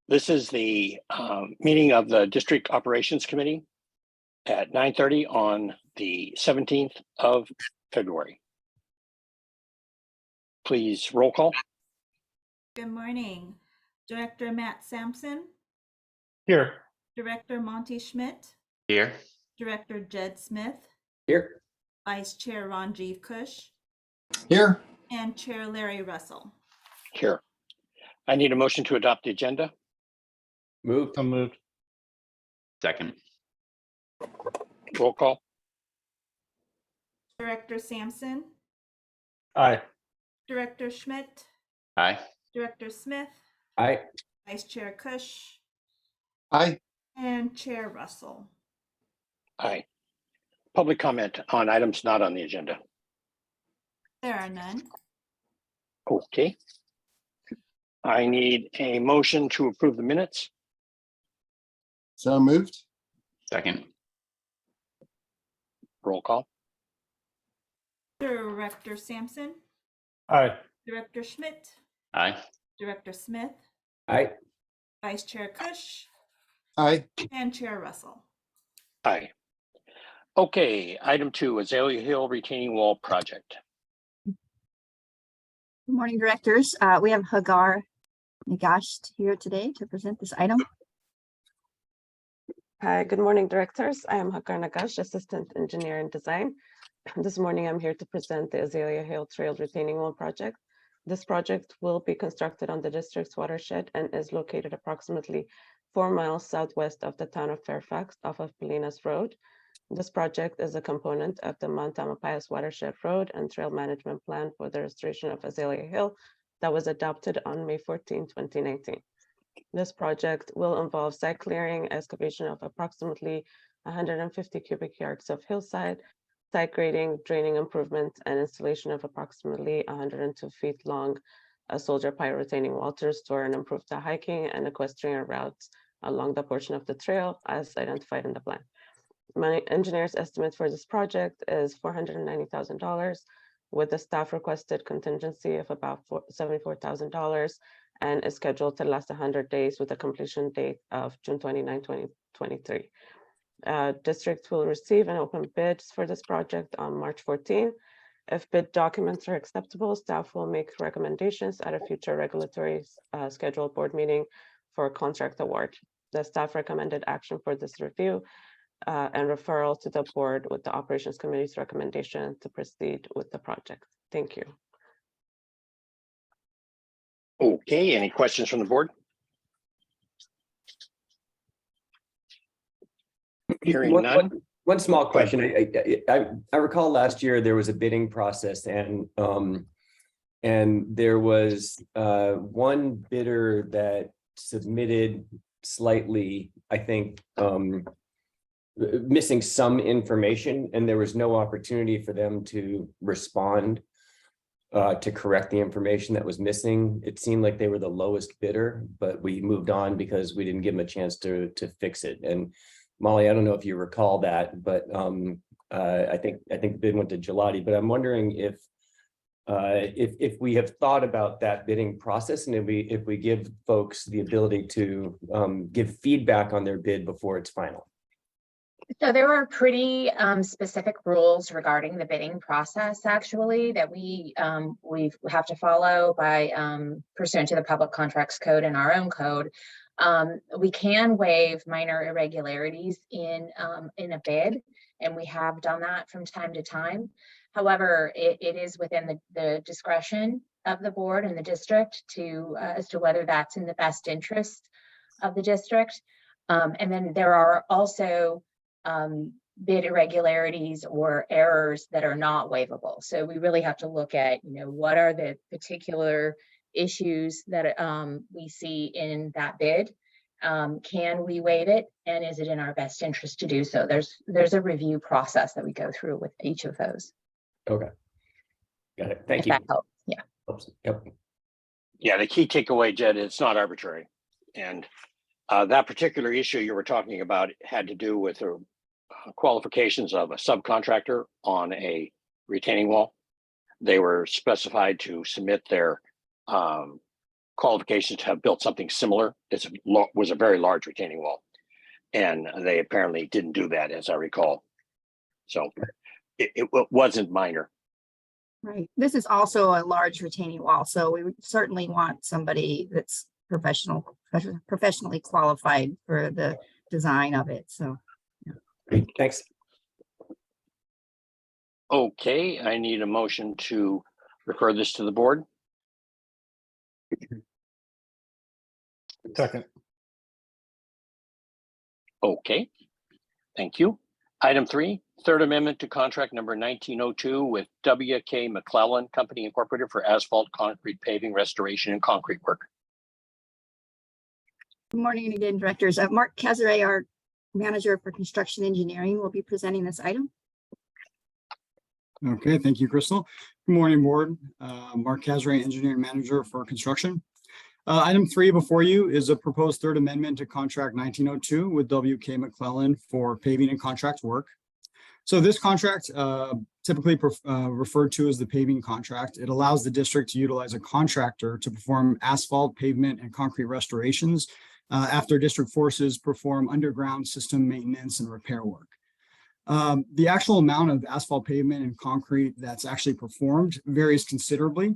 This is the meeting of the District Operations Committee at 9:30 on the 17th of February. Please roll call. Good morning. Director Matt Sampson, Here. Director Monty Schmidt, Here. Director Jed Smith, Here. Vice Chair Ranjiv Kush, Here. and Chair Larry Russell. Here. I need a motion to adopt the agenda. Moved. So moved. Second. Roll call. Director Sampson, Aye. Director Schmidt, Aye. Director Smith, Aye. Vice Chair Kush, Aye. and Chair Russell. Aye. Public comment on items not on the agenda. There are none. Okay. I need a motion to approve the minutes. So moved. Second. Roll call. Director Sampson, Aye. Director Schmidt, Aye. Director Smith, Aye. Vice Chair Kush, Aye. and Chair Russell. Aye. Okay, item 2, Azalea Hill Retaining Wall Project. Good morning, directors. We have Hagar Nagash here today to present this item. Hi, good morning, directors. I am Hagar Nagash, Assistant Engineer in Design. This morning, I'm here to present the Azalea Hill Trail Retaining Wall project. This project will be constructed on the district's watershed and is located approximately 4 miles southwest of the town of Fairfax off of Pelinas Road. This project is a component of the Mount Tamalpais Watershed Road and Trail Management Plan for the restoration of Azalea Hill that was adopted on May 14, 2019. This project will involve site clearing, excavation of approximately 150 cubic yards of hillside, site grading, draining improvements, and installation of approximately 102 feet long soldier pile retaining wall to restore and improve the hiking and equestrian routes along the portion of the trail as identified in the plan. My engineer's estimate for this project is $490,000 with the staff requested contingency of about $74,000 and is scheduled to last 100 days with a completion date of June 29, 2023. District will receive an open bids for this project on March 14. If bid documents are acceptable, staff will make recommendations at a future regulatory scheduled board meeting for contract award. The staff recommended action for this review and referral to the board with the operations committee's recommendation to proceed with the project. Thank you. Okay, any questions from the board? Hearing none. One small question. I recall last year there was a bidding process and there was one bidder that submitted slightly, I think, missing some information, and there was no opportunity for them to respond to correct the information that was missing. It seemed like they were the lowest bidder, but we moved on because we didn't give them a chance to fix it. And Molly, I don't know if you recall that, but I think the bid went to Gelati. But I'm wondering if we have thought about that bidding process, and if we give folks the ability to give feedback on their bid before it's final. So there were pretty specific rules regarding the bidding process, actually, that we have to follow by pursuant to the Public Contracts Code and our own code. We can waive minor irregularities in a bid, and we have done that from time to time. However, it is within the discretion of the board and the district as to whether that's in the best interest of the district. And then there are also bid irregularities or errors that are not waivable. So we really have to look at, what are the particular issues that we see in that bid. Can we waive it, and is it in our best interest to do so? There's a review process that we go through with each of those. Okay, got it. Thank you. That helps. Yeah. Yep. Yeah, the key takeaway, Jed, it's not arbitrary. And that particular issue you were talking about had to do with the qualifications of a subcontractor on a retaining wall. They were specified to submit their qualifications to have built something similar. Was a very large retaining wall, and they apparently didn't do that, as I recall. So it wasn't minor. Right. This is also a large retaining wall, so we would certainly want somebody that's professionally qualified for the design of it. So Great, thanks. Okay, I need a motion to refer this to the board. Second. Okay, thank you. Item 3, third amendment to contract number 1902 with W.K. McClellan Company Incorporated for asphalt, concrete paving, restoration, and concrete work. good morning again, directors. Mark Cazaret, our manager for construction engineering, will be presenting this item. Okay, thank you, Crystal. Good morning, board. Mark Cazaret, engineering manager for construction. Item 3 before you is a proposed third amendment to contract 1902 with W.K. McClellan for paving and contract work. So this contract, typically referred to as the paving contract, it allows the district to utilize a contractor to perform asphalt, pavement, and concrete restorations after district forces perform underground system maintenance and repair work. The actual amount of asphalt, pavement, and concrete that's actually performed varies considerably.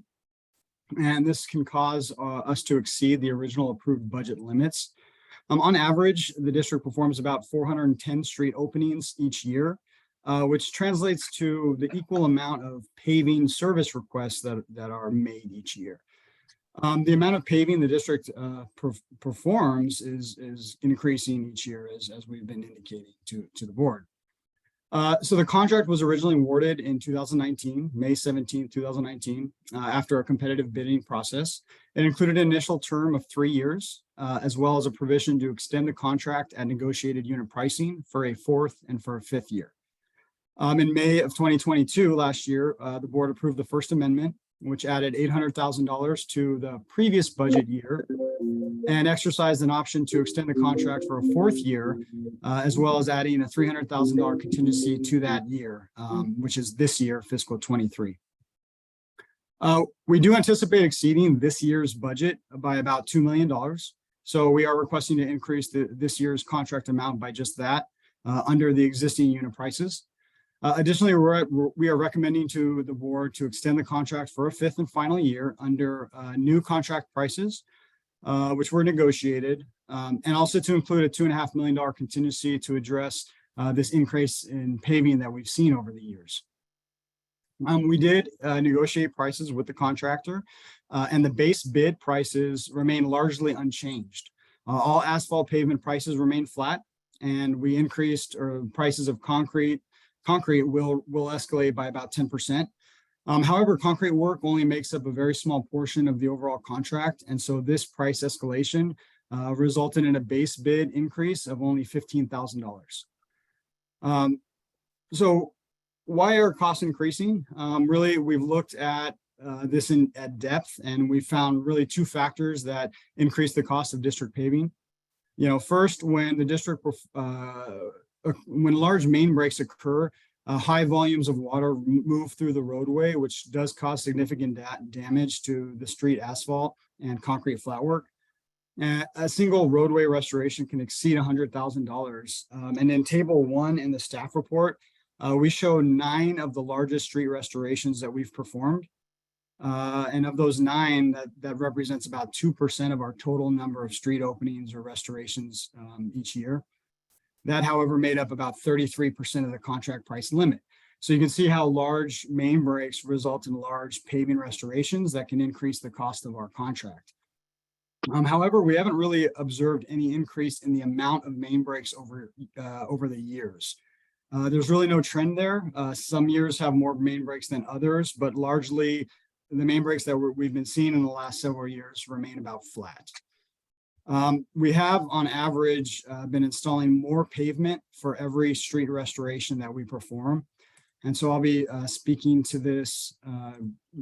And this can cause us to exceed the original approved budget limits. On average, the district performs about 410 street openings each year, which translates to the equal amount of paving service requests that are made each year. The amount of paving the district performs is increasing each year, as we've been indicating to the board. So the contract was originally awarded in 2019, May 17, 2019, after a competitive bidding process. It included an initial term of 3 years, as well as a provision to extend the contract at negotiated unit pricing for a 4th and for a 5th year. In May of 2022, last year, the board approved the first amendment, which added $800,000 to the previous budget year and exercised an option to extend the contract for a 4th year, as well as adding a $300,000 contingency to that year, which is this year, fiscal 23. We do anticipate exceeding this year's budget by about $2 million. So we are requesting to increase this year's contract amount by just that under the existing unit prices. Additionally, we are recommending to the board to extend the contract for a 5th and final year under new contract prices, which were negotiated, and also to include a $2.5 million contingency to address this increase in paving that we've seen over the years. We did negotiate prices with the contractor, and the base bid prices remain largely unchanged. All asphalt pavement prices remain flat, and we increased prices of concrete will escalate by about 10%. However, concrete work only makes up a very small portion of the overall contract. And so this price escalation resulted in a base bid increase of only $15,000. So why are costs increasing? Really, we've looked at this at depth, and we found really 2 factors that increase the cost of district paving. First, when the district when large main breaks occur, high volumes of water move through the roadway, which does cause significant damage to the street asphalt and concrete flat work. A single roadway restoration can exceed $100,000. And in table 1 in the staff report, we show 9 of the largest street restorations that we've performed. And of those 9, that represents about 2% of our total number of street openings or restorations each year. That, however, made up about 33% of the contract price limit. So you can see how large main breaks result in large paving restorations that can increase the cost of our contract. However, we haven't really observed any increase in the amount of main breaks over the years. There's really no trend there. Some years have more main breaks than others, but largely the main breaks that we've been seeing in the last several years remain about flat. We have, on average, been installing more pavement for every street restoration that we perform. And so I'll be speaking to this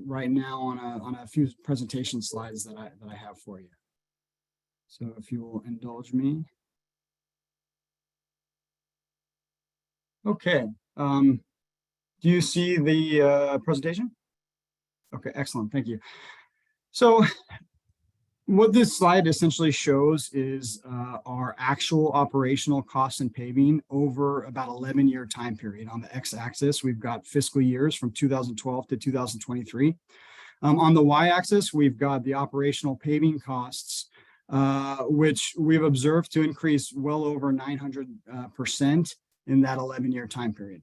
right now on a few presentation slides that I have for you. So if you will indulge me. Okay. Do you see the presentation? Okay, excellent. Thank you. So What this slide essentially shows is our actual operational costs and paving over about 11-year time period. On the x-axis, we've got fiscal years from 2012 to 2023. On the y-axis, we've got the operational paving costs, which we've observed to increase well over 900% in that 11-year time period.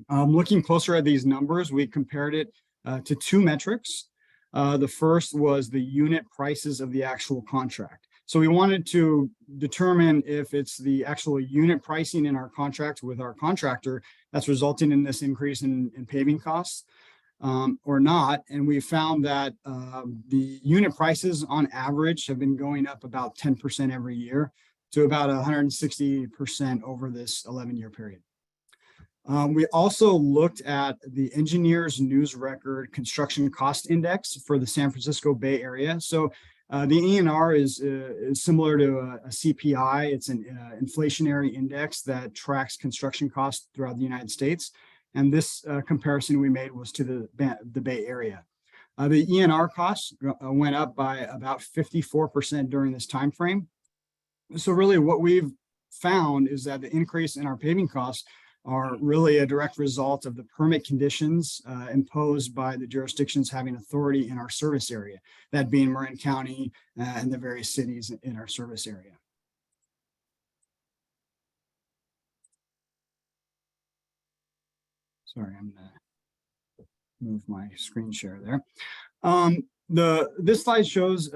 Looking closer at these numbers, we compared it to two metrics. The first was the unit prices of the actual contract. So we wanted to determine if it's the actual unit pricing in our contract with our contractor that's resulting in this increase in paving costs or not. And we found that the unit prices on average have been going up about 10% every year to about 160% over this 11-year period. We also looked at the Engineers News Record Construction Cost Index for the San Francisco Bay Area. So the ENR is similar to a CPI. It's an inflationary index that tracks construction costs throughout the United States. And this comparison we made was to the Bay Area. The ENR costs went up by about 54% during this time frame. So really what we've found is that the increase in our paving costs are really a direct result of the permit conditions imposed by the jurisdictions having authority in our service area, that being Marin County and the various cities in our service area. Sorry, I'm gonna move my screen share there. This slide shows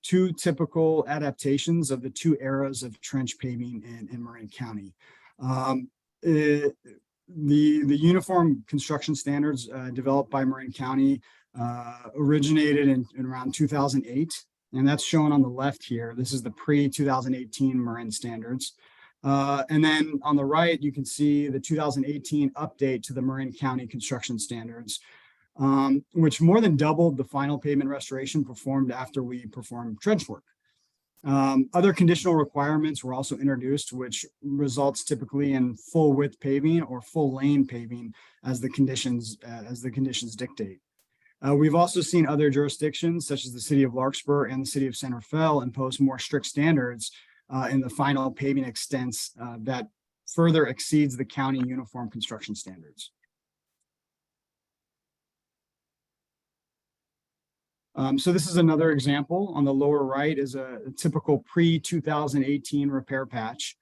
two typical adaptations of the two eras of trench paving in Marin County. The uniform construction standards developed by Marin County originated in around 2008, and that's shown on the left here. This is the pre-2018 Marin standards. And then on the right, you can see the 2018 update to the Marin County construction standards, which more than doubled the final pavement restoration performed after we performed trench work. Other conditional requirements were also introduced, which results typically in full width paving or full lane paving as the conditions dictate. We've also seen other jurisdictions, such as the city of Larkspur and the city of San Rafael, impose more strict standards in the final paving extents that further exceeds the county uniform construction standards. So this is another example. On the lower right is a typical pre-2018 repair patch,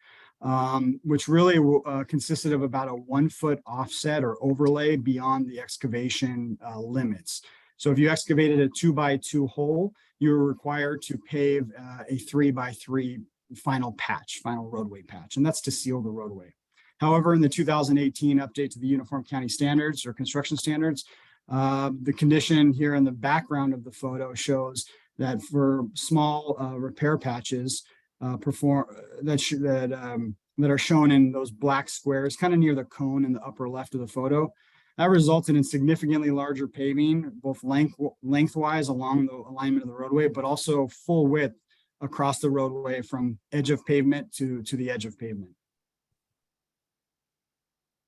which really consisted of about a 1 foot offset or overlay beyond the excavation limits. So if you excavated a 2x2 hole, you were required to pave a 3x3 final roadway patch, and that's to seal the roadway. However, in the 2018 update to the Uniform County Standards or construction standards, the condition here in the background of the photo shows that for small repair patches that are shown in those black squares, kind of near the cone in the upper left of the photo, that resulted in significantly larger paving, both lengthwise along the alignment of the roadway, but also full width across the roadway from edge of pavement to the edge of pavement.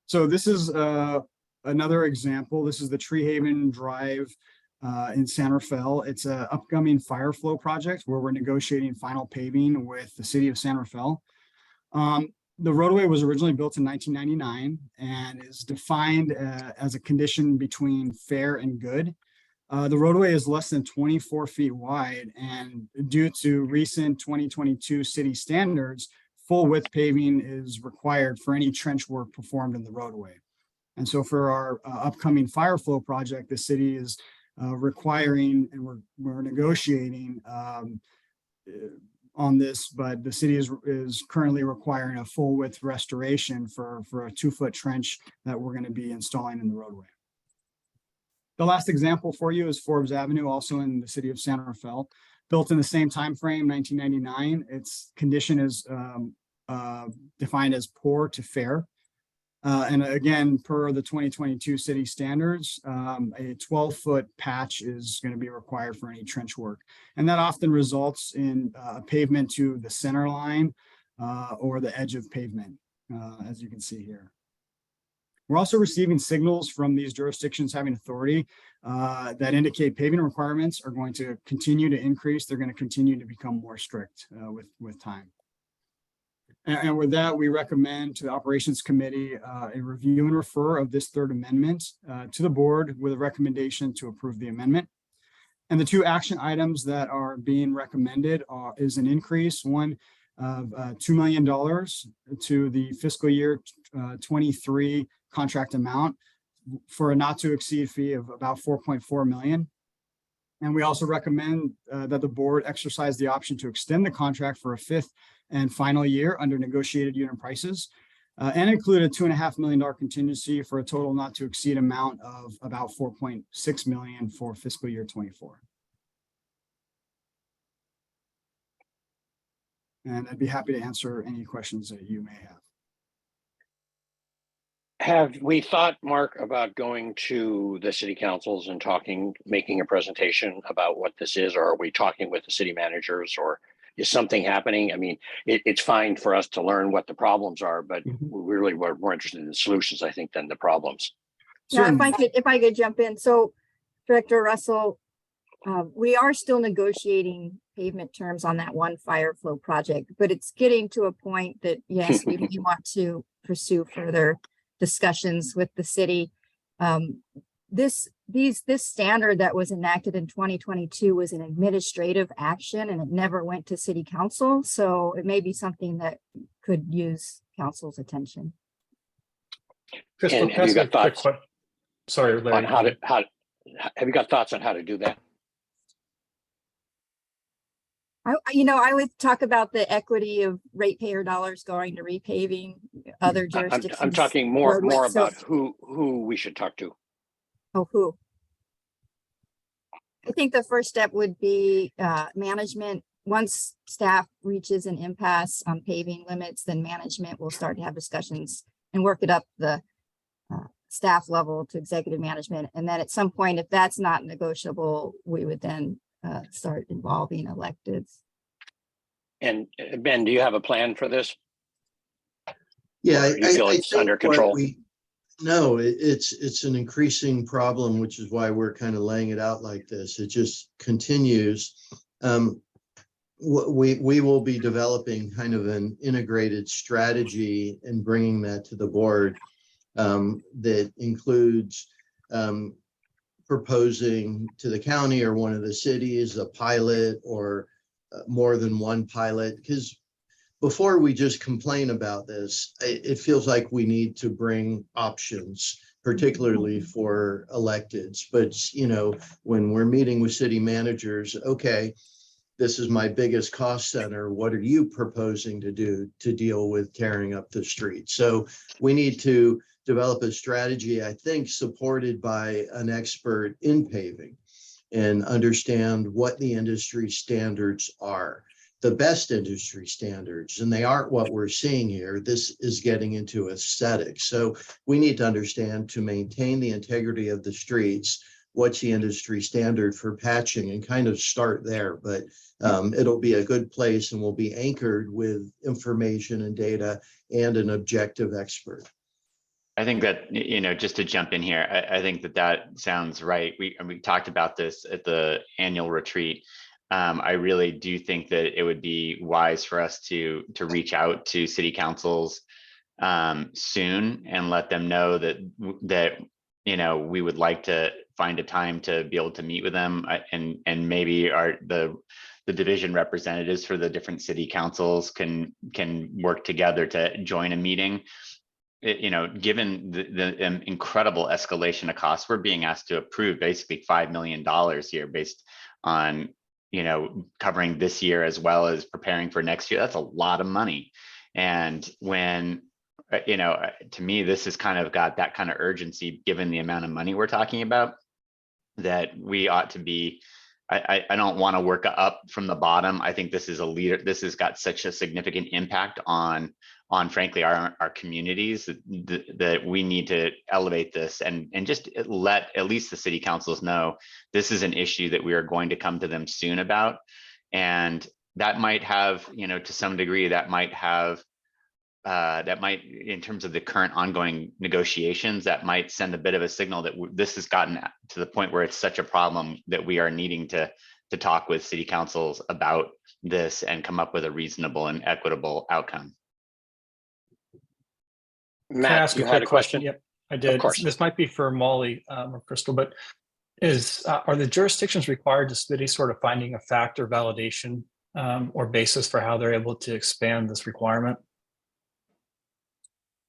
So this is another example. This is the Treehaven Drive in San Rafael. It's an upcoming fire flow project where we're negotiating final paving with the city of San Rafael. The roadway was originally built in 1999 and is defined as a condition between fair and good. The roadway is less than 24 feet wide, and due to recent 2022 city standards, full width paving is required for any trench work performed in the roadway. And so for our upcoming fire flow project, the city is requiring, and we're negotiating on this, but the city is currently requiring a full width restoration for a 2 foot trench that we're going to be installing in the roadway. The last example for you is Forbes Avenue, also in the city of San Rafael, built in the same time frame, 1999. Its condition is defined as poor to fair. And again, per the 2022 city standards, a 12 foot patch is going to be required for any trench work. And that often results in pavement to the center line or the edge of pavement, as you can see here. We're also receiving signals from these jurisdictions having authority that indicate paving requirements are going to continue to increase. They're going to continue to become more strict with time. And with that, we recommend to the Operations Committee a review and refer of this third amendment to the board with a recommendation to approve the amendment. And the two action items that are being recommended is an increase, one of $2 million to the fiscal year 23 contract amount for a not to exceed fee of about 4.4 million. And we also recommend that the board exercise the option to extend the contract for a fifth and final year under negotiated unit prices and include a $2.5 million contingency for a total not to exceed amount of about 4.6 million for fiscal year 24. And I'd be happy to answer any questions that you may have. Have we thought, Mark, about going to the city councils and making a presentation about what this is, or are we talking with the city managers, or is something happening? I mean, it's fine for us to learn what the problems are, but we really were more interested in the solutions, I think, than the problems. Yeah, if I could jump in. So Director Russell, we are still negotiating pavement terms on that one fire flow project, but it's getting to a point that, yes, we may want to pursue further discussions with the city. This standard that was enacted in 2022 was an administrative action and it never went to city council. So it may be something that could use council's attention. Crystal, And have you got thoughts Sorry, on Larry. have you got thoughts on how to do that? I would talk about the equity of ratepayer dollars going to repaving other jurisdictions. I'm talking more roadways. about who we should talk to. Oh, who? I think the first step would be management. Once staff reaches an impasse on paving limits, then management will start to have discussions and work it up the staff level to executive management. And then at some point, if that's not negotiable, we would then start involving electeds. And Ben, do you have a plan for this? Yeah, Or you feel I it's think under what control? No, it's an increasing problem, which is why we're kind of laying it out like this. It just continues. We will be developing kind of an integrated strategy and bringing that to the board that includes proposing to the county or one of the cities a pilot or more than one pilot, because before we just complain about this, it feels like we need to bring options, particularly for electeds. But, when we're meeting with city managers, okay, this is my biggest cost center. What are you proposing to do to deal with tearing up the street? So we need to develop a strategy, I think, supported by an expert in paving and understand what the industry standards are. The best industry standards, and they aren't what we're seeing here. This is getting into aesthetics. So we need to understand, to maintain the integrity of the streets, what's the industry standard for patching, and kind of start there. But it'll be a good place and will be anchored with information and data and an objective expert. I think that, just to jump in here, I think that sounds right. We talked about this at the annual retreat. I really do think that it would be wise for us to reach out to city councils soon and let them know that we would like to find a time to be able to meet with them, and maybe the division representatives for the different city councils can work together to join a meeting. Given the incredible escalation of costs, we're being asked to approve basically $5 million here based on covering this year as well as preparing for next year. That's a lot of money. And when, to me, this has kind of got that kind of urgency, given the amount of money we're talking about, that we ought to be, I don't want to work up from the bottom. I think this is this has got such a significant impact on frankly, our communities that we need to elevate this and just let at least the city councils know this is an issue that we are going to come to them soon about. And that might have, to some degree, that might have in terms of the current ongoing negotiations, that might send a bit of a signal that this has gotten to the point where it's such a problem that we are needing to talk with city councils about this and come up with a reasonable and equitable outcome. Can I Matt, ask you a had a quick question? Yep, I did. course. This might be for Molly or Crystal, but are the jurisdictions required to submit any sort of finding of fact or validation or basis for how they're able to expand this requirement?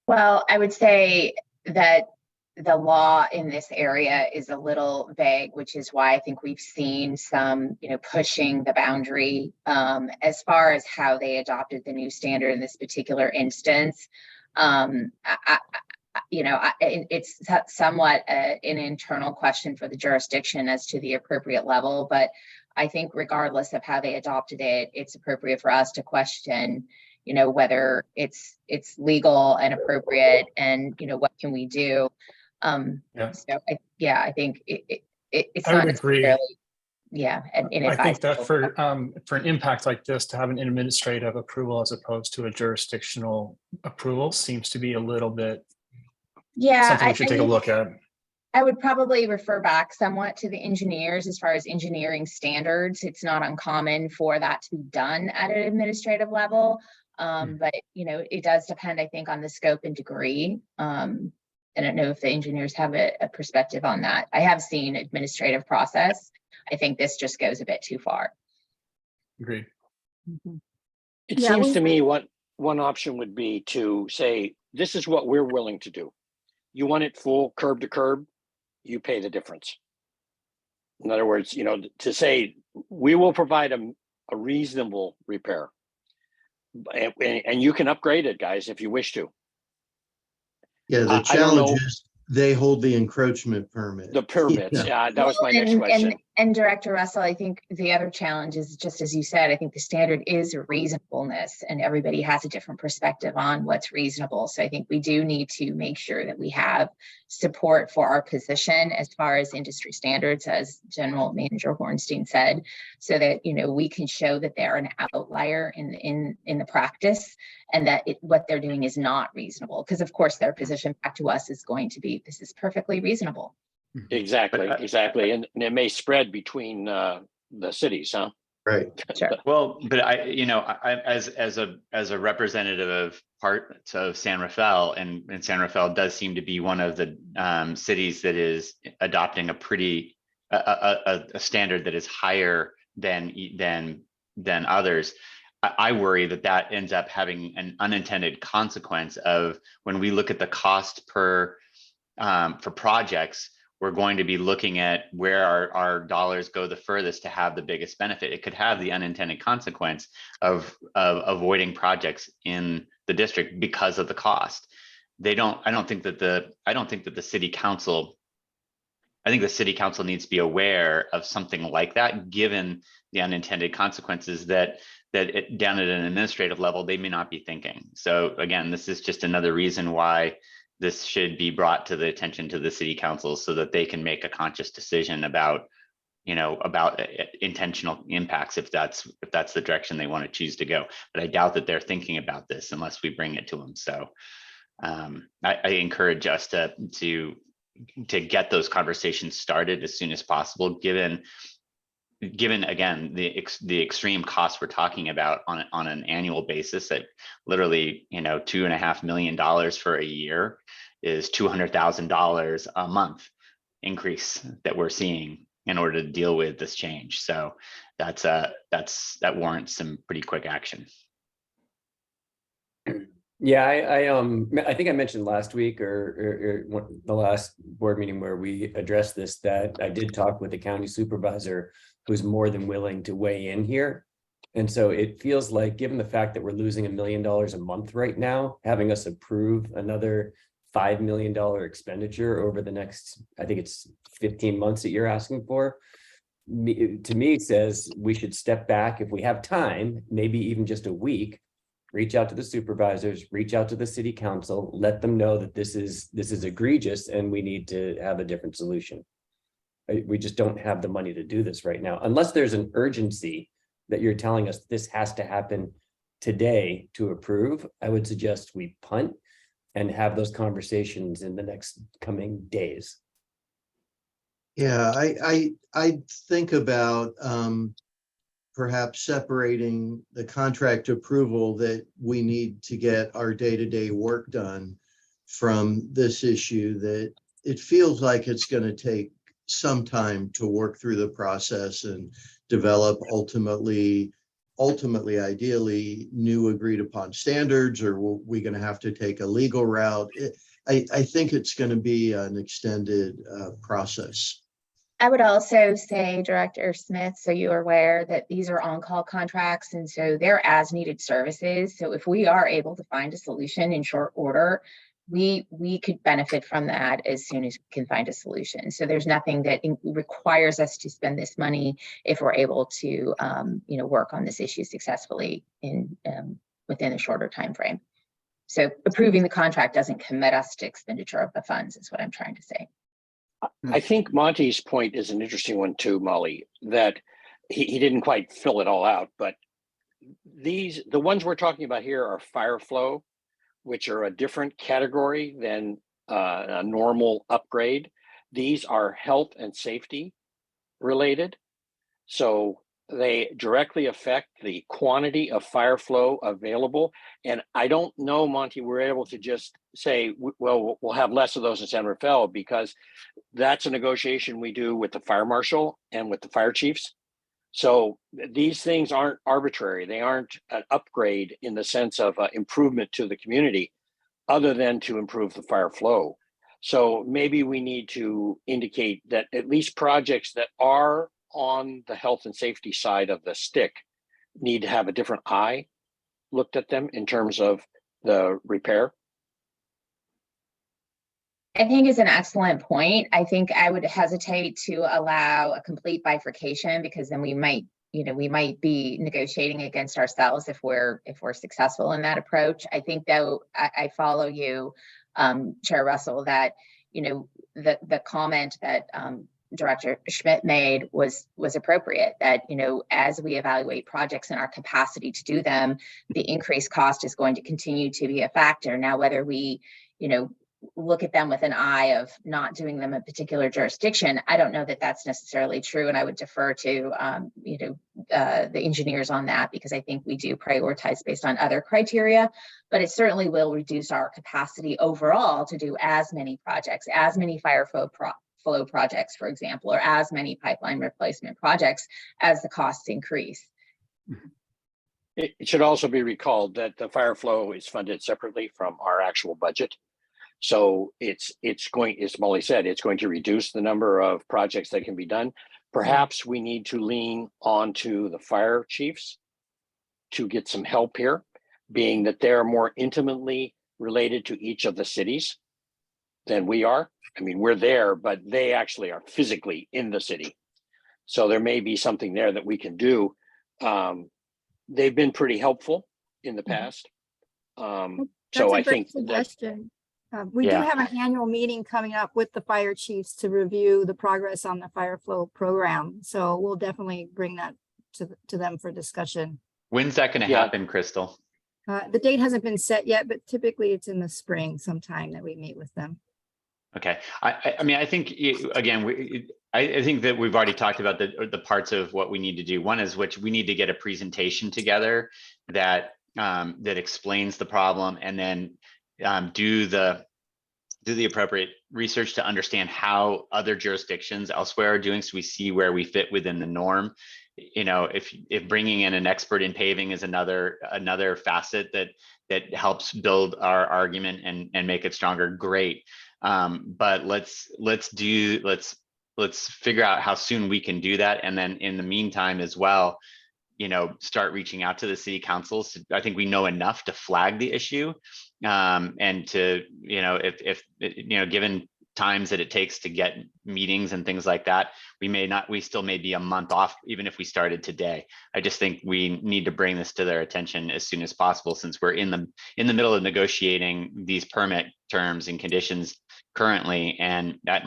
Well, I would say that the law in this area is a little vague, which is why I think we've seen some, pushing the boundary as far as how they adopted the new standard in this particular instance. It's somewhat an internal question for the jurisdiction as to the appropriate level, but I think regardless of how they adopted it, it's appropriate for us to question, whether it's legal and appropriate, and what can we do. So I think it's I not would agree. necessarily, I think that inadvisable. for an impact like this, to have an administrative approval as opposed to a jurisdictional approval seems to be a little bit something we should take a look at. I would probably refer back somewhat to the engineers as far as engineering standards. It's not uncommon for that to be done at an administrative level. But it does depend, I think, on the scope and degree. I don't know if the engineers have a perspective on that. I have seen administrative process. I think this just goes a bit too far. Agreed. It Yeah, seems we- to me one option would be to say, this is what we're willing to do. You want it full curb to curb, you pay the difference. In other words, to say, we will provide a reasonable repair. And you can upgrade it, guys, if you wish to. Yeah, I the don't challenge know. is they hold the encroachment permit. The permits, Yeah. that was my next And- question. And Director Russell, I think the other challenge is, just as you said, I think the standard is reasonableness, and everybody has a different perspective on what's reasonable. So I think we do need to make sure that we have support for our position as far as industry standards, as General Manager Hornstein said, so that, we can show that they're an outlier in the practice, and that what they're doing is not reasonable. Because of course their position back to us is going to be, this is perfectly reasonable. Exactly. And it may spread between the cities, huh? Right. Sure. Well, but as a representative of parts of San Rafael, and San Rafael does seem to be one of the cities that is adopting a standard that is higher than others. I worry that ends up having an unintended consequence of, when we look at the cost for projects, we're going to be looking at where our dollars go the furthest to have the biggest benefit. It could have the unintended consequence of avoiding projects in the district because of the cost. I think the city council needs to be aware of something like that, given the unintended consequences that down at an administrative level, they may not be thinking. So again, this is just another reason why this should be brought to the attention to the city council, so that they can make a conscious decision about intentional impacts, if that's the direction they want to choose to go. But I doubt that they're thinking about this unless we bring it to them. So I encourage us to get those conversations started as soon as possible, given again the extreme costs we're talking about on an annual basis. That literally, $2.5 million for a year is $200,000 a month increase that we're seeing in order to deal with this change. So that warrants some pretty quick action. Yeah, I think I mentioned last week or the last board meeting where we addressed this, that I did talk with the county supervisor, who's more than willing to weigh in here. And so it feels like, given the fact that we're losing $1 million a month right now, having us approve another $5 million expenditure over the next, I think it's 15 months that you're asking for, to me says we should step back if we have time, maybe even just a week, reach out to the supervisors, reach out to the city council, let them know that this is egregious and we need to have a different solution. We just don't have the money to do this right now, unless there's an urgency that you're telling us this has to happen today to approve, I would suggest we punt and have those conversations in the next coming days. Yeah, I think about perhaps separating the contract approval that we need to get our day-to-day work done from this issue, that it feels like it's going to take some time to work through the process and develop ultimately, ideally, new agreed upon standards, or are we going to have to take a legal route? I think it's going to be an extended process. I would also say, Director Smith, so you're aware that these are on-call contracts, and so they're as-needed services. So if we are able to find a solution in short order, we could benefit from that as soon as we can find a solution. So there's nothing that requires us to spend this money if we're able to, work on this issue successfully within a shorter time frame. So approving the contract doesn't commit us to expenditure of the funds, is what I'm trying to say. I think Monty's point is an interesting one too, Molly, that he didn't quite fill it all out, but the ones we're talking about here are fire flow, which are a different category than a normal upgrade. These are health and safety related. So they directly affect the quantity of fire flow available. And I don't know, Monty, we're able to just say, well, we'll have less of those in San Rafael, because that's a negotiation we do with the fire marshal and with the fire chiefs. So these things aren't arbitrary. They aren't an upgrade in the sense of improvement to the community, other than to improve the fire flow. So maybe we need to indicate that at least projects that are on the health and safety side of the stick need to have a different eye looked at them in terms of the repair. I think it's an excellent point. I think I would hesitate to allow a complete bifurcation, because then we might be negotiating against ourselves if we're successful in that approach. I think, though, I follow you, Chair Russell, that the comment that Director Schmidt made was appropriate, that as we evaluate projects and our capacity to do them, the increased cost is going to continue to be a factor. Now, whether we look at them with an eye of not doing them in a particular jurisdiction, I don't know that that's necessarily true, and I would defer to the engineers on that, because I think we do prioritize based on other criteria, but it certainly will reduce our capacity overall to do as many projects, as many fire flow projects, for example, or as many pipeline replacement projects as the costs increase. It should also be recalled that the fire flow is funded separately from our actual budget. So it's going, as Molly said, it's going to reduce the number of projects that can be done. Perhaps we need to lean onto the fire chiefs to get some help here, being that they're more intimately related to each of the cities than we are. I mean, we're there, but they actually are physically in the city. So there may be something there that we can do. They've been pretty helpful in the past. So I think suggestion. We do have an annual meeting coming up with the fire chiefs to review the progress on the fire flow program. So we'll definitely bring that to them for discussion. When's that going to happen, Crystal? The date hasn't been set yet, but typically it's in the spring sometime that we meet with them. Okay. I mean, I think, again, I think that we've already talked about the parts of what we need to do. One is which we need to get a presentation together that explains the problem, and then do the appropriate research to understand how other jurisdictions elsewhere are doing, so we see where we fit within the norm. If bringing in an expert in paving is another facet that helps build our argument and make it stronger, great. But let's figure out how soon we can do that, and then in the meantime as well, start reaching out to the city councils. I think we know enough to flag the issue, and to, if given times that it takes to get meetings and things like that, we still may be a month off, even if we started today. I just think we need to bring this to their attention as soon as possible, since we're in the middle of negotiating these permit terms and conditions currently, and that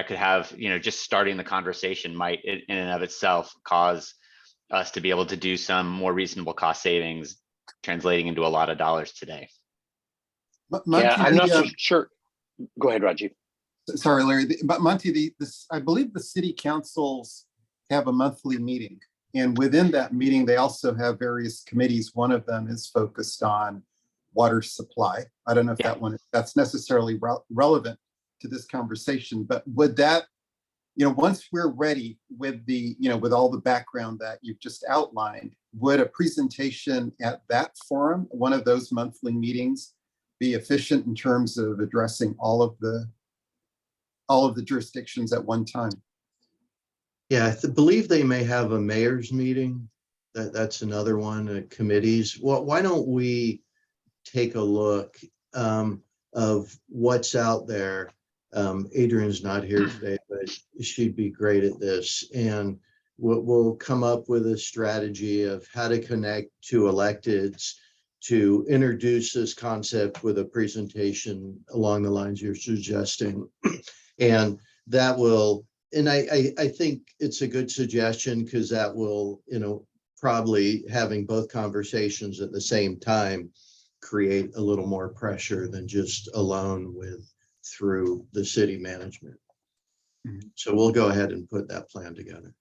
could have, just starting the conversation might in and of itself cause us to be able to do some more reasonable cost savings, translating into a lot of dollars today. Yeah, I'm not so sure. Go ahead, Rajiv. Sorry, Larry, but Monty, I believe the city councils have a monthly meeting. And within that meeting, they also have various committees. One of them is focused on water supply. I don't know if that's necessarily relevant to this conversation, but would that, once we're ready with with all the background that you've just outlined, would a presentation at that forum, one of those monthly meetings, be efficient in terms of addressing all of the jurisdictions at one time? Yeah, I believe they may have a mayor's meeting. That's another one, committees. Well, why don't we take a look of what's out there? Adrian's not here today, but she'd be great at this. And we'll come up with a strategy of how to connect to electeds to introduce this concept with a presentation along the lines you're suggesting. And that will, and I think it's a good suggestion, because that will, probably having both conversations at the same time create a little more pressure than just alone through the city management. Mm-hmm. So we'll go ahead and put that plan together.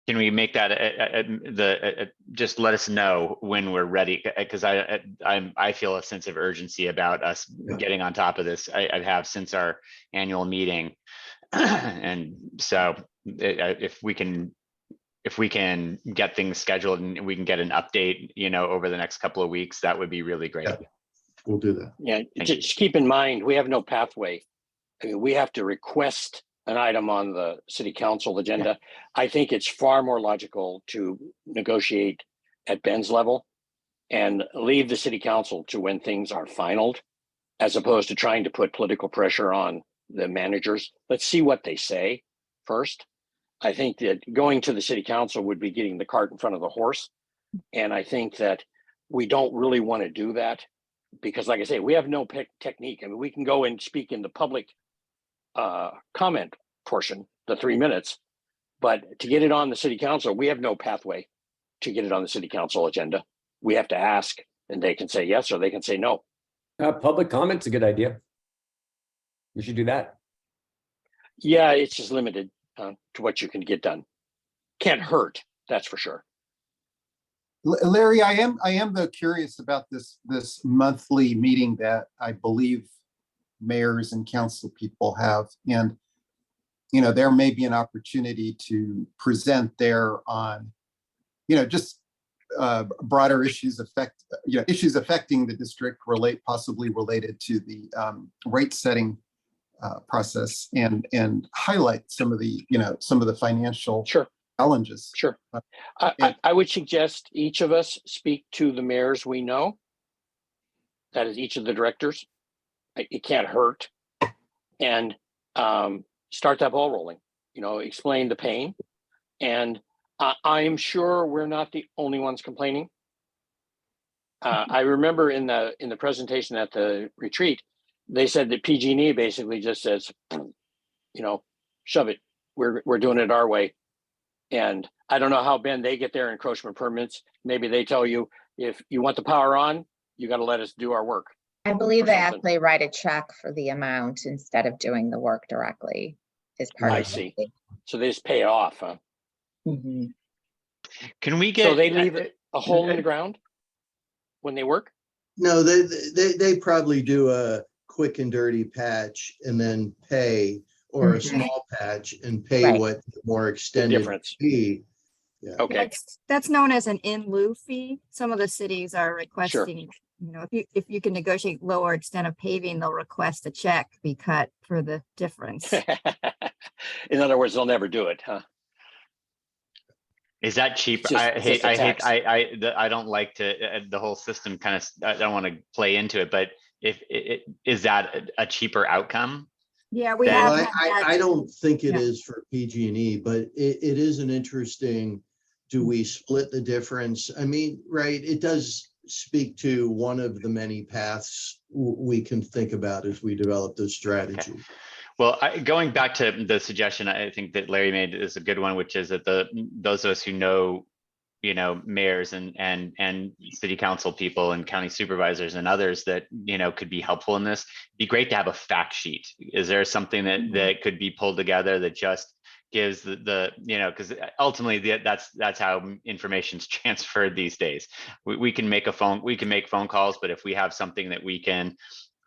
Can we make that just let us know when we're ready? Because I feel a sense of urgency about us getting on top of this. I have since our annual meeting, and so if we can get things scheduled and we can get an update, over the next couple of weeks, that would be really great. Yeah, we'll do that. Yeah, just keep in mind, we have no pathway. I mean, we have to request an item on the city council agenda. I think it's far more logical to negotiate at Ben's level and leave the city council to when things are finalized, as opposed to trying to put political pressure on the managers. Let's see what they say first. I think that going to the city council would be getting the cart in front of the horse. And I think that we don't really want to do that because, like I say, we have no technique. I mean, we can go and speak in the public comment portion, the 3 minutes, but to get it on the city council, we have no pathway to get it on the city council agenda. We have to ask, and they can say yes or they can say no. Public comment's a good idea. We should do that. Yeah, it's just limited to what you can get done. Can't hurt, that's for sure. Larry, I am though curious about this monthly meeting that I believe mayors and council people have, and there may be an opportunity to present there on just broader issues affecting the district, possibly related to the rate setting process, and highlight some of the financial challenges. Sure. I would suggest each of us speak to the mayors we know. That is each of the directors. It can't hurt. And start that ball rolling, explain the pain. And I'm sure we're not the only ones complaining. I remember in the presentation at the retreat, they said that PG&E basically just says, shove it. We're doing it our way. And I don't know how, Ben, they get their encroachment permits. Maybe they tell you, if you want the power on, you got to let us do our work. I believe they actually write a check for the amount instead of doing the work directly. Is part I of see. it. So they just pay it off, huh? Mm-hmm. Can we get? So they leave a hole in the ground when they work? No, they probably do a quick and dirty patch and then pay, or a small patch and pay what the more extended fee. Yeah. Okay. That's known as an in lieu fee. Some of the cities are requesting, if you can negotiate lower extent of paving, they'll request a check be cut for the difference. In other words, they'll never do it, huh? Is that cheaper? I don't like to, the whole system kind of, I don't want to play into it, but is that a cheaper outcome? Yeah, we Well, have. I don't think it is for PG&E, but it is an interesting, do we split the difference? I mean, right, it does speak to one of the many paths we can think about as we develop this strategy. Okay. Well, going back to the suggestion, I think that Larry made is a good one, which is that those of us who know, mayors and city council people and county supervisors and others that, could be helpful in this, be great to have a fact sheet. Is there something that could be pulled together that just gives because ultimately that's how information's transferred these days. We can make phone calls, but if we have something that we can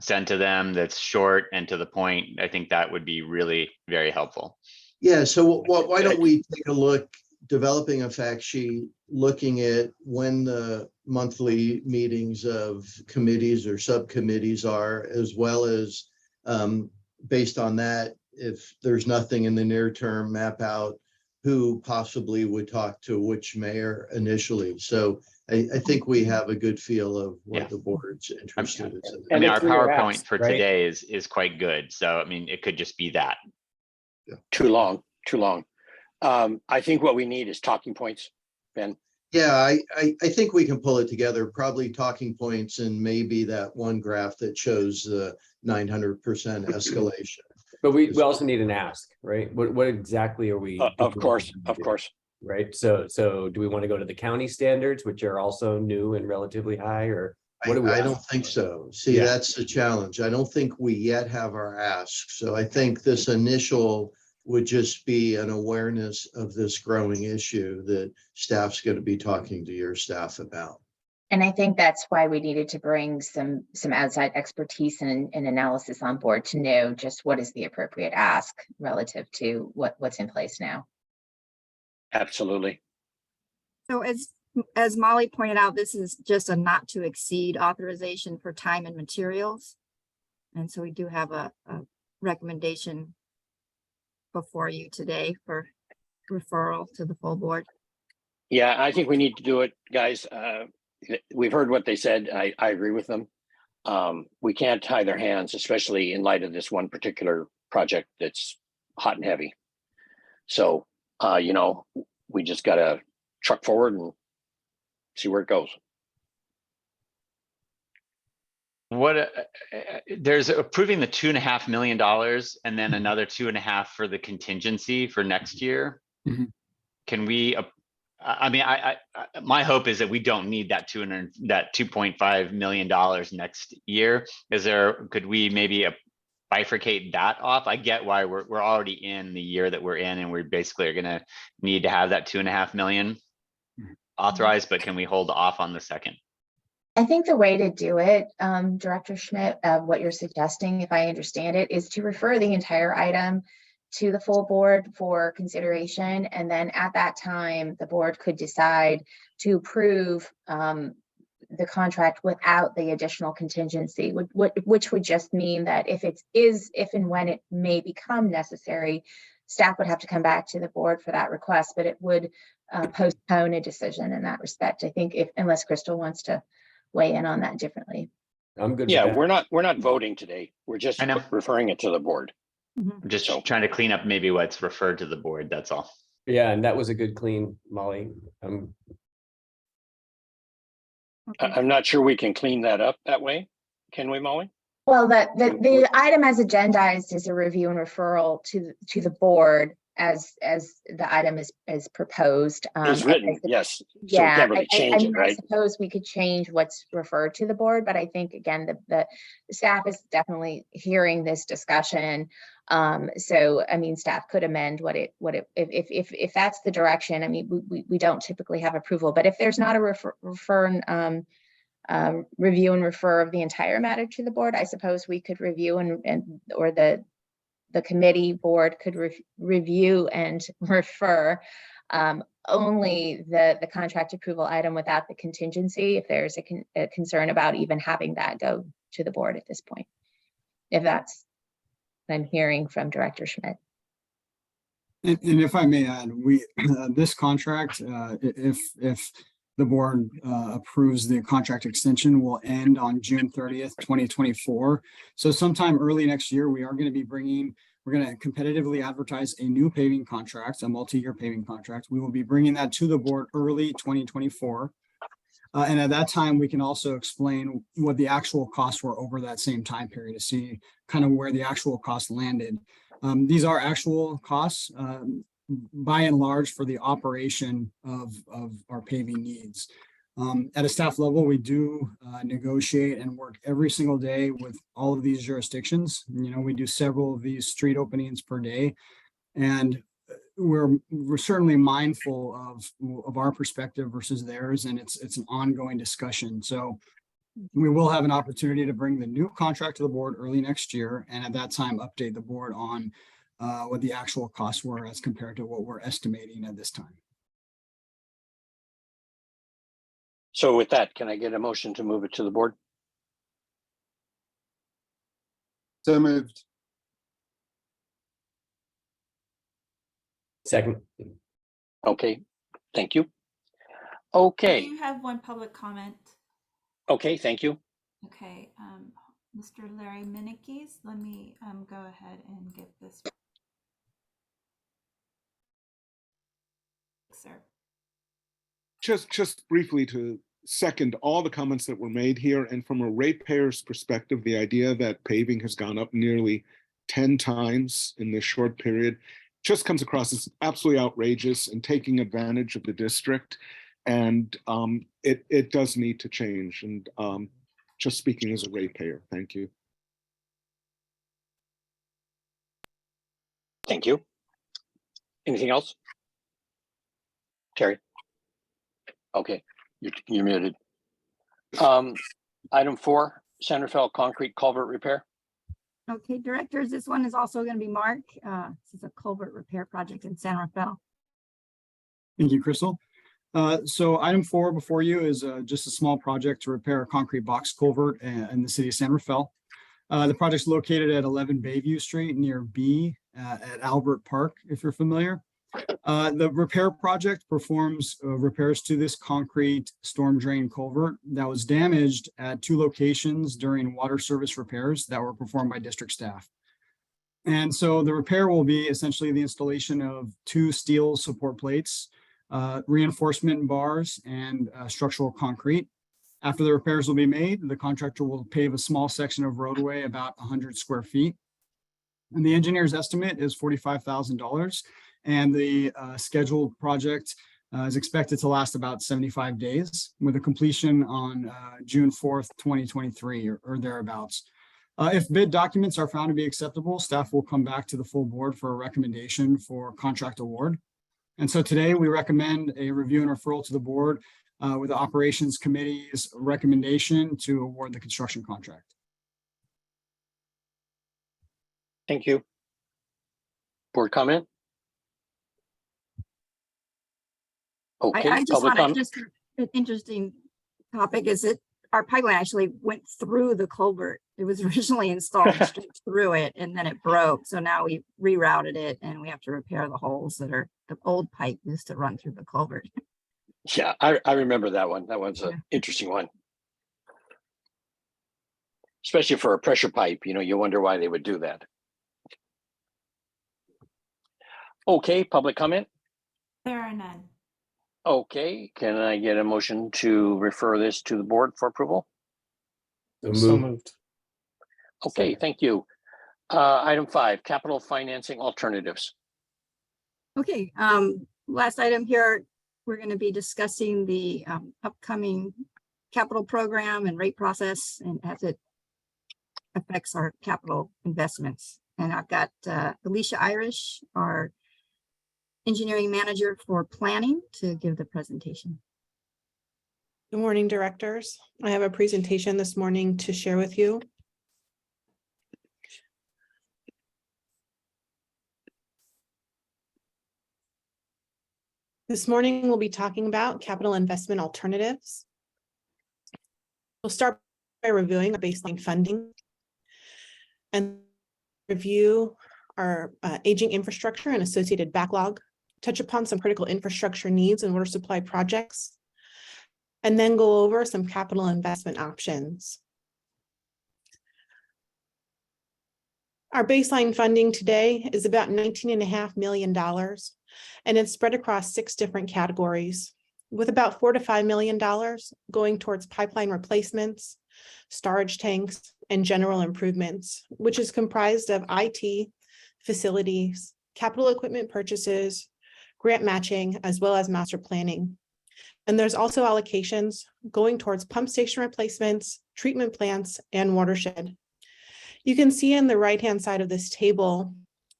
send to them that's short and to the point, I think that would be really very helpful. Yeah, so why don't we take a look, developing a fact sheet, looking at when the monthly meetings of committees or subcommittees are, as well as based on that, if there's nothing in the near term, map out who possibly would talk to which mayor initially. So I think we have a good feel of what the board's interested in. I mean, our it's in your PowerPoint apps, for right? today is quite good. So, I mean, it could just be that. Too long. I think what we need is talking points, Ben. Yeah, I think we can pull it together, probably talking points and maybe that one graph that shows the 900% escalation. But we also need an ask, right? What exactly are we? Of course. Right, so do we want to go to the county standards, which are also new and relatively high, or what do we? I don't think so. See, Yeah. that's the challenge. I don't think we yet have our ask. So I think this initial would just be an awareness of this growing issue that staff's going to be talking to your staff about. And I think that's why we needed to bring some outside expertise and analysis on board to know just what is the appropriate ask relative to what's in place now. Absolutely. So as Molly pointed out, this is just a not to exceed authorization for time and materials. And so we do have a recommendation before you today for referral to the full board. Yeah, I think we need to do it, guys. We've heard what they said. I agree with them. We can't tie their hands, especially in light of this one particular project that's hot and heavy. So, we just got to truck forward and see where it goes. There's approving the $2.5 million and then another 2.5 for the contingency for next year. Mhm. Can we, my hope is that we don't need that $2.5 million next year. Could we maybe bifurcate that off? I get why we're already in the year that we're in, and we basically are gonna need to have that 2.5 million authorized, but can we hold off on the second? I think the way to do it, Director Schmidt, what you're suggesting, if I understand it, is to refer the entire item to the full board for consideration. And then at that time, the board could decide to approve the contract without the additional contingency, which would just mean that if and when it may become necessary, staff would have to come back to the board for that request, but it would postpone a decision in that respect. I think unless Crystal wants to weigh in on that differently. I'm good. Yeah, with that. we're not voting today. We're just I know. referring it to the board. I'm just trying to clean up maybe what's referred to the board, that's all. Yeah, and that was a good clean, Molly. I'm not sure we can clean that up that way. Can we, Molly? Well, the item as agendized is a review and referral to the board as the item is proposed. It's written, yes. So we Yeah, can't really change it, I right? suppose we could change what's referred to the board, but I think, again, the staff is definitely hearing this discussion. So, I mean, staff could amend if that's the direction. I mean, we don't typically have approval, but if there's not a review and refer of the entire matter to the board, I suppose we could review or the committee board could review and refer only the contract approval item without the contingency, if there's a concern about even having that go to the board at this point. If that's what I'm hearing from Director Schmidt. And if I may add, this contract, if the board approves the contract extension, will end on June 30th, 2024. So sometime early next year, we're going to competitively advertise a new paving contract, a multi-year paving contract. We will be bringing that to the board early 2024. And at that time, we can also explain what the actual costs were over that same time period to see kind of where the actual cost landed. These are actual costs, by and large, for the operation of our paving needs. At a staff level, we do negotiate and work every single day with all of these jurisdictions. You know, we do several of these street openings per day, and we're certainly mindful of our perspective versus theirs, and it's an ongoing discussion. So we will have an opportunity to bring the new contract to the board early next year, and at that time, update the board on what the actual costs were as compared to what we're estimating at this time. So with that, can I get a motion to move it to the board? So moved. Second. Okay, thank you. I Okay, do have one public comment. okay, thank you. Okay, Mr. Larry Minikes, let me go ahead and get this. Sir. Just briefly to second all the comments that were made here, and from a ratepayer's perspective, the idea that paving has gone up nearly 10 times in this short period just comes across as absolutely outrageous and taking advantage of the district. And it does need to change. And just speaking as a ratepayer, thank you. Thank you. Anything else? Terry? Okay, you're muted. Item 4, San Rafael concrete culvert repair. Okay, directors, this one is also going to be Mark. This is a culvert repair project in San Rafael. Thank you, Crystal. So item 4 before you is just a small project to repair a concrete box culvert in the city of San Rafael. The project's located at 11 Bayview Street near B at Albert Park, if you're familiar. The repair project performs repairs to this concrete storm drain culvert that was damaged at 2 locations during water service repairs that were performed by district staff. And so the repair will be essentially the installation of 2 steel support plates, reinforcement bars, and structural concrete. After the repairs will be made, the contractor will pave a small section of roadway about 100 square feet. And the engineer's estimate is $45,000. And the scheduled project is expected to last about 75 days with a completion on June 4th, 2023 or thereabouts. If bid documents are found to be acceptable, staff will come back to the full board for a recommendation for contract award. And so today we recommend a review and referral to the board with the operations committee's recommendation to award the construction contract. Thank you. Board comment? Okay, I just public wanted comment. just an interesting topic is that our pipeline actually went through the culvert. It was originally installed straight through it and then it broke. So now we rerouted it and we have to repair the holes that are the old pipe used to run through the culvert. Yeah, I remember that one. That one's Yeah. an interesting one. Especially for a pressure pipe, you know, you wonder why they would do that. Okay, public comment? There are none. Okay, can I get a motion to refer this to the board for approval? So moved. Okay, thank you. Item 5, capital financing alternatives. Okay, last item here, we're going to be discussing the upcoming capital program and rate process and as it affects our capital investments. And I've got Alicia Irish, our engineering manager for planning, to give the presentation. Good morning, directors. I have a presentation this morning to share with you. This morning, we'll be talking about capital investment alternatives. We'll start by reviewing our baseline funding and review our aging infrastructure and associated backlog, touch upon some critical infrastructure needs and water supply projects, and then go over some capital investment options. Our baseline funding today is about $19.5 million, and it's spread across 6 different categories. with about $4 to $5 million going towards pipeline replacements, storage tanks, and general improvements, which is comprised of IT, facilities, capital equipment purchases, grant matching, as well as master planning. And there's also allocations going towards pump station replacements, treatment plants, and watershed. You can see in the right-hand side of this table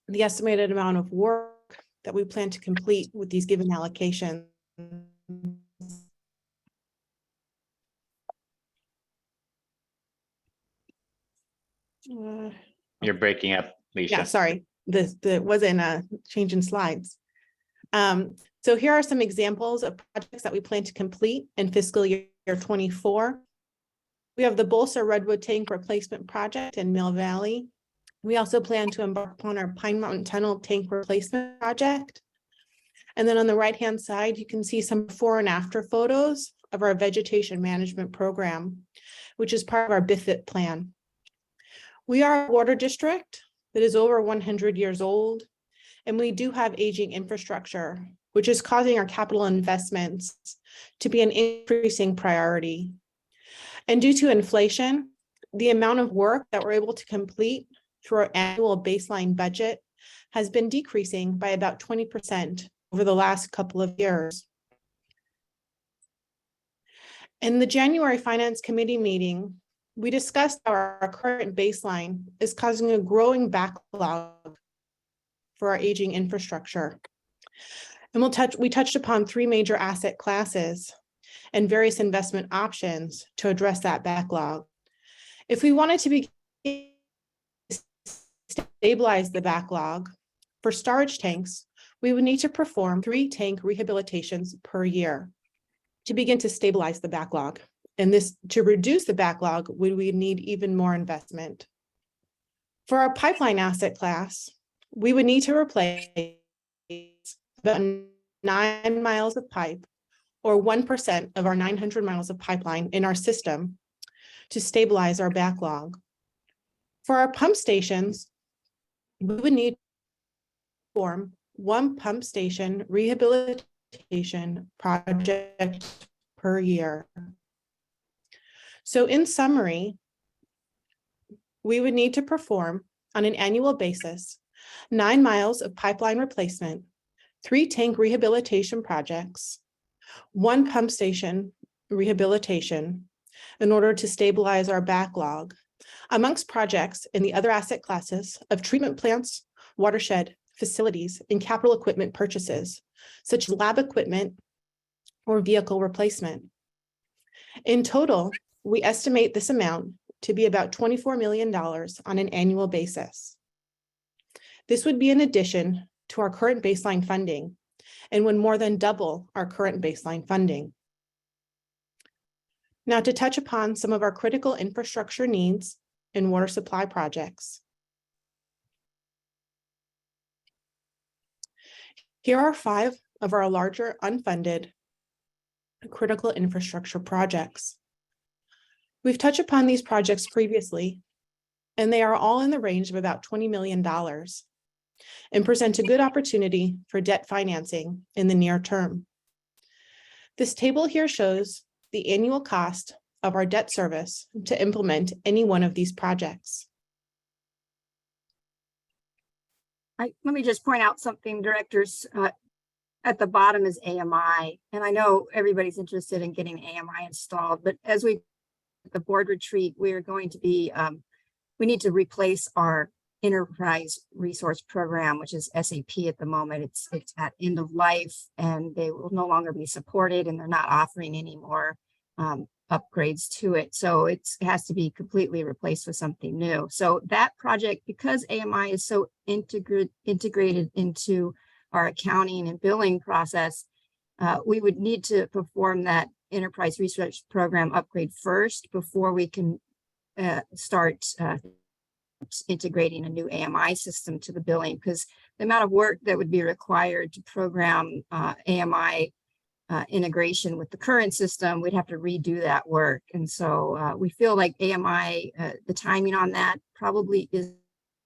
the estimated amount of work that we plan to complete with these given allocations. You're breaking up, Leisha. Yeah, sorry, the wasn't a change in slides. So here are some examples of projects that we plan to complete in fiscal year 24. We have the Bolsa Redwood Tank Replacement Project in Mill Valley. We also plan to embark upon our Pine Mountain Tunnel Tank Replacement Project. And then on the right-hand side, you can see some before and after photos of our vegetation management program, which is part of our BIFIT plan. We are a water district that is over 100 years old, and we do have aging infrastructure, which is causing our capital investments to be an increasing priority. And due to inflation, the amount of work that we're able to complete through our annual baseline budget has been decreasing by about 20% over the last couple of years. In the January Finance Committee meeting, we discussed how our current baseline is causing a growing backlog for our aging infrastructure. And we touched upon 3 major asset classes and various investment options to address that backlog. If we wanted to stabilize the backlog for storage tanks, we would need to perform 3 tank rehabilitations per year to begin to stabilize the backlog. And this, to reduce the backlog, we would need even more investment. For our pipeline asset class, we would need to replace about 9 miles of pipe, or 1% of our 900 miles of pipeline in our system, to stabilize our backlog. For our pump stations, we would need to form 1 pump station rehabilitation project per year. So in summary, we would need to perform on an annual basis 9 miles of pipeline replacement, 3 tank rehabilitation projects, 1 pump station rehabilitation in order to stabilize our backlog amongst projects in the other asset classes of treatment plants, watershed, facilities, and capital equipment purchases, such as lab equipment or vehicle replacement. In total, we estimate this amount to be about $24 million on an annual basis. This would be in addition to our current baseline funding and would more than double our current baseline funding. Now, to touch upon some of our critical infrastructure needs in water supply projects. Here are 5 of our larger unfunded critical infrastructure projects. We've touched upon these projects previously, and they are all in the range of about $20 million and present a good opportunity for debt financing in the near term. This table here shows the annual cost of our debt service to implement any one of these projects. Let me just point out something, directors. At the bottom is AMI, and I know everybody's interested in getting AMI installed, but as we at the board retreat, we are going to be, we need to replace our enterprise resource program, which is SAP at the moment. It's at end of life, and they will no longer be supported, and they're not offering any more upgrades to it. So it has to be completely replaced with something new. So that project, because AMI is so integrated into our accounting and billing process, we would need to perform that enterprise research program upgrade first before we can start integrating a new AMI system to the billing, because the amount of work that would be required to program AMI integration with the current system, we'd have to redo that work. And so we feel like AMI, the timing on that probably is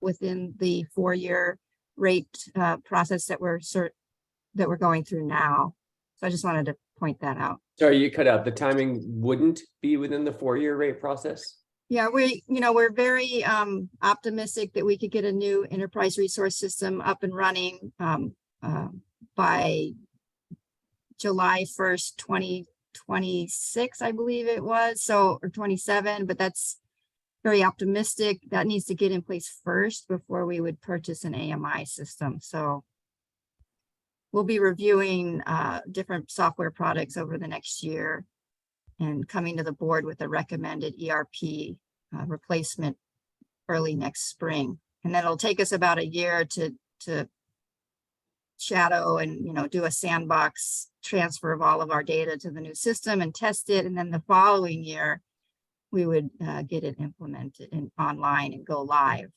within the 4-year rate process that we're going through now. So I just wanted to point that out. Sorry, you cut out. The timing wouldn't be within the 4-year rate process? Yeah, we're very optimistic that we could get a new enterprise resource system up and running by July 1st, 2026, I believe it was, so, or 27, but that's very optimistic. That needs to get in place first before we would purchase an AMI system. So we'll be reviewing different software products over the next year and coming to the board with a recommended ERP replacement early next spring. And then it'll take us about a year to shadow and, do a sandbox transfer of all of our data to the new system and test it. And then the following year, we would get it implemented and online and go live.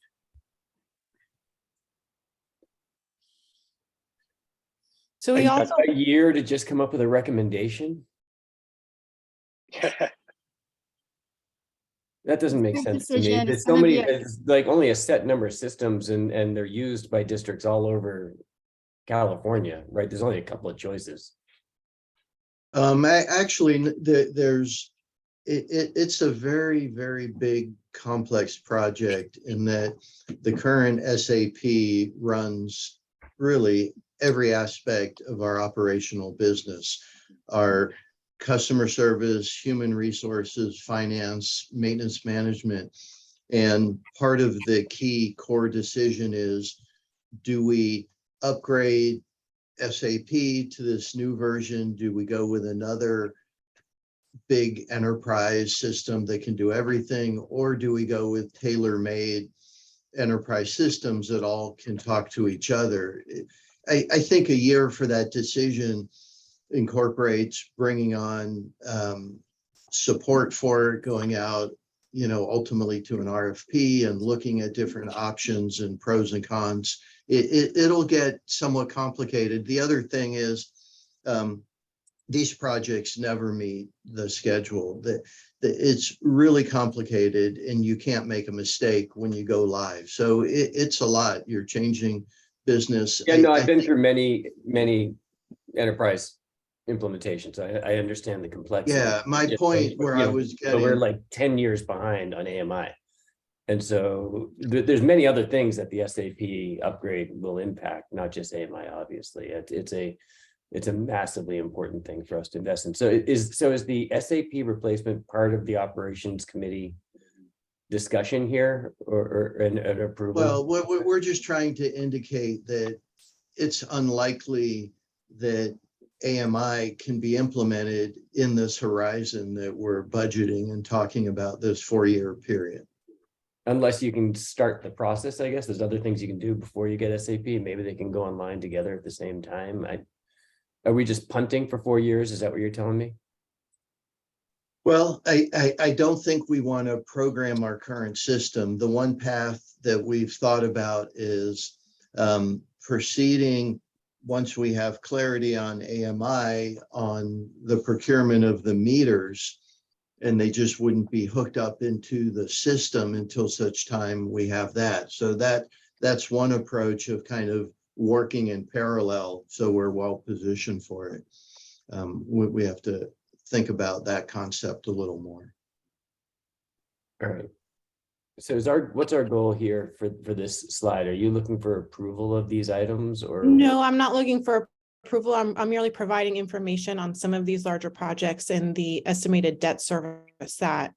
So we also, A year to just come up with a recommendation? That doesn't make Big sense to me. decision. There's It's so gonna many, be a- there's like only a set number of systems and they're used by districts all over California, right? There's only a couple of choices. Actually, it's a very, very big complex project in that the current SAP runs really every aspect of our operational business. Our customer service, human resources, finance, maintenance management. And part of the key core decision is, do we upgrade SAP to this new version? Do we go with another big enterprise system that can do everything? Or do we go with tailor-made enterprise systems that all can talk to each other? I think a year for that decision incorporates bringing on support for it, going out, ultimately to an RFP and looking at different options and pros and cons. It'll get somewhat complicated. The other thing is these projects never meet the schedule. It's really complicated and you can't make a mistake when you go live. So it's a lot. You're changing business. Yeah, no, I've been through many enterprise implementations. I understand the complexity. Yeah, my point where I was So we're getting, like 10 years behind on AMI. And so there's many other things that the SAP upgrade will impact, not just AMI, obviously. It's a massively important thing for us to invest in. So is the SAP replacement part of the operations committee discussion here or an approval? well, we're just trying to indicate that it's unlikely that AMI can be implemented in this horizon that we're budgeting and talking about this 4-year period. Unless you can start the process, I guess. There's other things you can do before you get SAP. Maybe they can go online together at the same time. Are we just punting for 4 years? Is that what you're telling me? Well, I don't think we want to program our current system. The one path that we've thought about is proceeding once we have clarity on AMI on the procurement of the meters, and they just wouldn't be hooked up into the system until such time we have that. So that's one approach of kind of working in parallel, so we're well positioned for it. We have to think about that concept a little more. All right. So what's our goal here for this slide? Are you looking for approval of these items or? no, I'm not looking for approval. I'm merely providing information on some of these larger projects and the estimated debt service that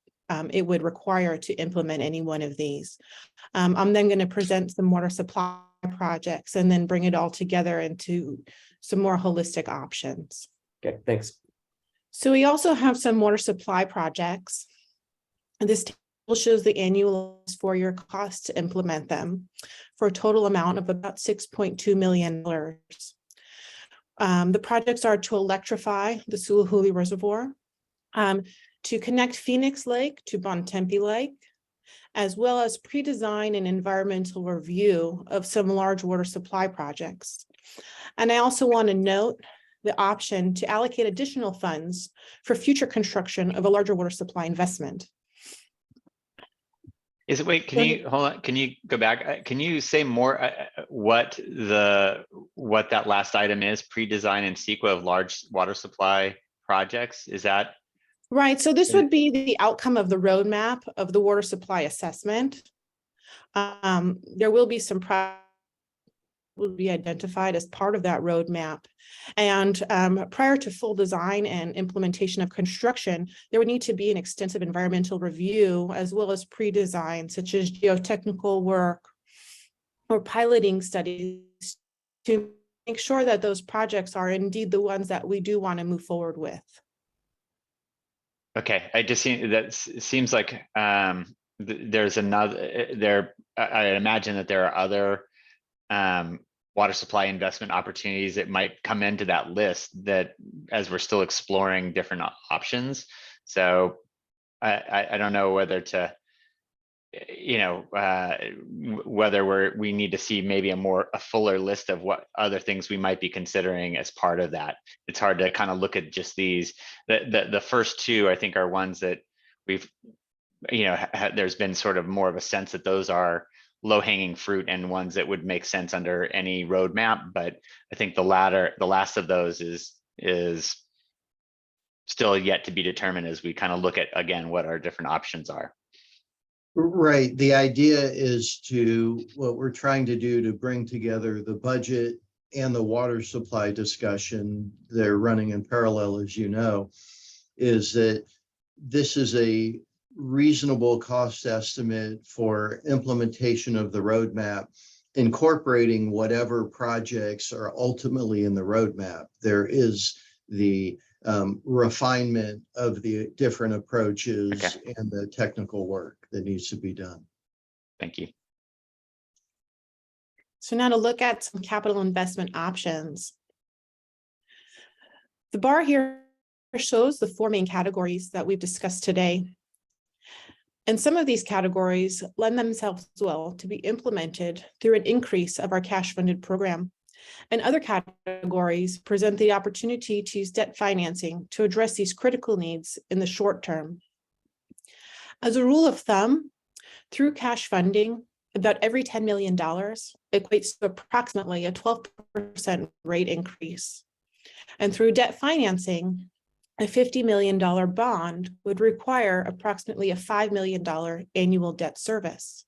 it would require to implement any one of these. I'm then going to present some water supply projects and then bring it all together into some more holistic options. Okay, thanks. So we also have some water supply projects. This table shows the annual 4-year cost to implement them for a total amount of about $6.2 million. The projects are to electrify the Suluhuli Reservoir, to connect Phoenix Lake to Bontempi Lake, as well as pre-design and environmental review of some large water supply projects. And I also want to note the option to allocate additional funds for future construction of a larger water supply investment. Wait, can you hold on? Can you go back? Can you say more what that last item is? Pre-design and CEQA of large water supply projects. Is that? Right, so this Yeah. would be the outcome of the roadmap of the water supply assessment. There will be some will be identified as part of that roadmap. And prior to full design and implementation of construction, there would need to be an extensive environmental review as well as pre-design, such as geotechnical work or piloting studies to make sure that those projects are indeed the ones that we do want to move forward with. Okay, I just see that seems like there's another there. I imagine that there are other water supply investment opportunities that might come into that list that as we're still exploring different options. So I don't know whether to, you know, whether we need to see maybe a fuller list of what other things we might be considering as part of that. It's hard to kind of look at just these. The first two, I think, are ones that we've, you know, there's been sort of more of a sense that those are low-hanging fruit and ones that would make sense under any roadmap. But I think the last of those is still yet to be determined as we kind of look at, again, what our different options are. Right. The idea is what we're trying to do to bring together the budget and the water supply discussion. They're running in parallel, as you know, is that this is a reasonable cost estimate for implementation of the roadmap, incorporating whatever projects are ultimately in the roadmap. There is the refinement of the different approaches and the technical work that needs to be done. Thank you. So now to look at some capital investment options. The bar here shows the four main categories that we've discussed today. And some of these categories lend themselves well to be implemented through an increase of our cash funded program. And other categories present the opportunity to use debt financing to address these critical needs in the short term. As a rule of thumb, through cash funding, about every $10 million equates to approximately a 12% rate increase. And through debt financing, a $50 million bond would require approximately a $5 million annual debt service.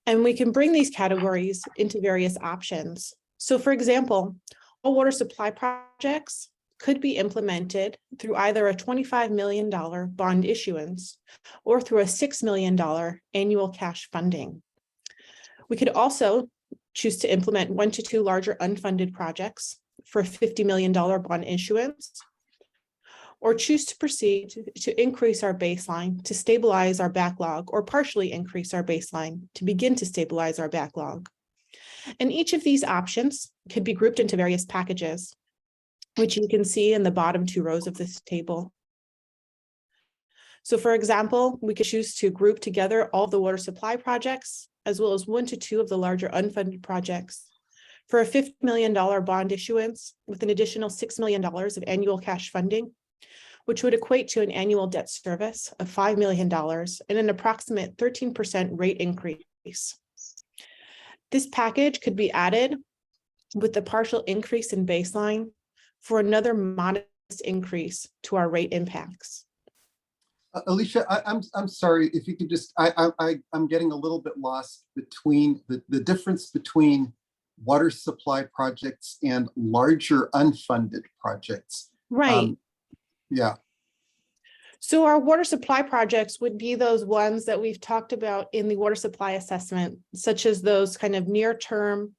And we can bring these categories into various options. So for example, all water supply projects could be implemented through either a $25 million bond issuance or through a $6 million annual cash funding. We could also choose to implement 1 to 2 larger unfunded projects for a $50 million bond issuance, or choose to proceed to increase our baseline to stabilize our backlog, or partially increase our baseline to begin to stabilize our backlog. And each of these options could be grouped into various packages, which you can see in the bottom 2 rows of this table. So for example, we could choose to group together all the water supply projects, as well as 1 to 2 of the larger unfunded projects for a $50 million bond issuance with an additional $6 million of annual cash funding, which would equate to an annual debt service of $5 million and an approximate 13% rate increase. This package could be added with the partial increase in baseline for another modest increase to our rate impacts. Alicia, I'm sorry if you could just, I'm getting a little bit lost between the difference between water supply projects and larger unfunded projects. Right. Yeah. So our water supply projects would be those ones that we've talked about in the water supply assessment, such as those kind of near-term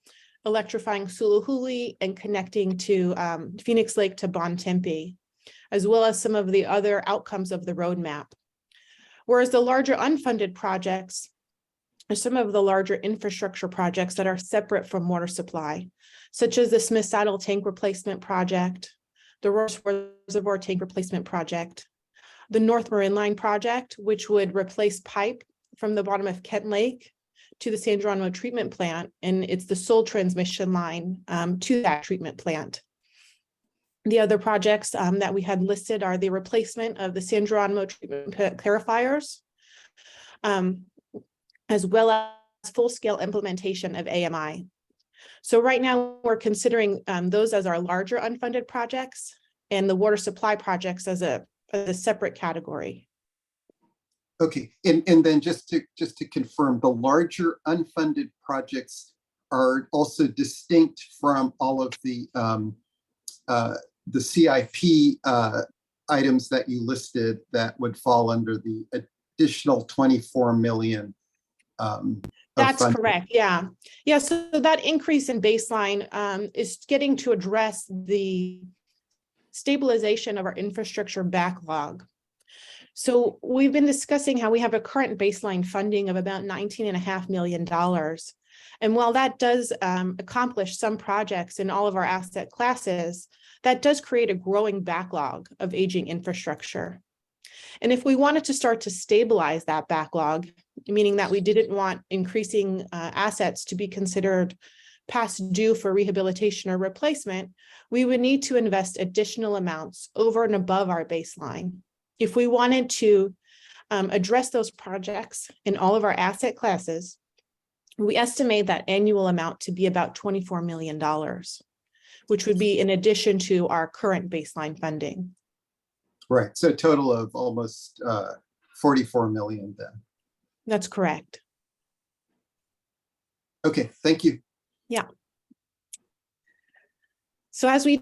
electrifying Suluhuli and connecting to Phoenix Lake to Bontempi, as well as some of the other outcomes of the roadmap. Whereas the larger unfunded projects are some of the larger infrastructure projects that are separate from water supply, such as the Smith Saddle Tank Replacement Project, the Ross Reservoir Tank Replacement Project, the North Marin Line Project, which would replace pipe from the bottom of Kent Lake to the San Geronimo treatment plant, and it's the sole transmission line to that treatment plant. The other projects that we had listed are the replacement of the San Geronimo treatment clarifiers, as well as full-scale implementation of AMI. So right now we're considering those as our larger unfunded projects. and the water supply projects as a separate category. Okay, and then just to confirm, the larger unfunded projects are also distinct from all of the CIP items that you listed that would fall under the additional 24 million. That's correct. Yeah. Yeah. So that increase in baseline is getting to address the stabilization of our infrastructure backlog. So we've been discussing how we have a current baseline funding of about $19.5 million. And while that does accomplish some projects in all of our asset classes, that does create a growing backlog of aging infrastructure. And if we wanted to start to stabilize that backlog, meaning that we didn't want increasing assets to be considered past due for rehabilitation or replacement, we would need to invest additional amounts over and above our baseline. If we wanted to address those projects in all of our asset classes, we estimate that annual amount to be about $24 million, which would be in addition to our current baseline funding. Right, so a total of almost 44 million then. That's correct. Okay, thank you. Yeah. So as we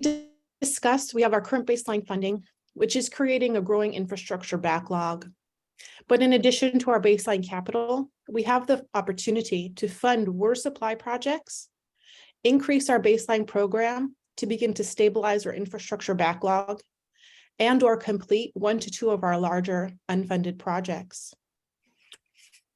discussed, we have our current baseline funding, which is creating a growing infrastructure backlog. But in addition to our baseline capital, we have the opportunity to fund water supply projects, increase our baseline program to begin to stabilize our infrastructure backlog, and or complete 1 to 2 of our larger unfunded projects.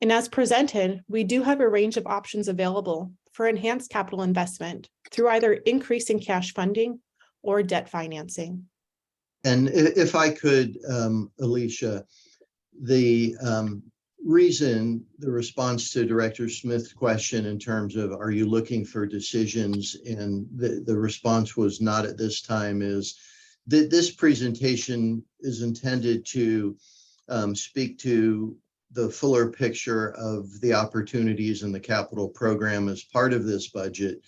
And as presented, we do have a range of options available for enhanced capital investment through either increasing cash funding or debt financing. And if I could, Alicia, the reason, the response to Director Smith's question in terms of, are you looking for decisions? And the response was not at this time, is that this presentation is intended to speak to the fuller picture of the opportunities in the capital program as part of this budget.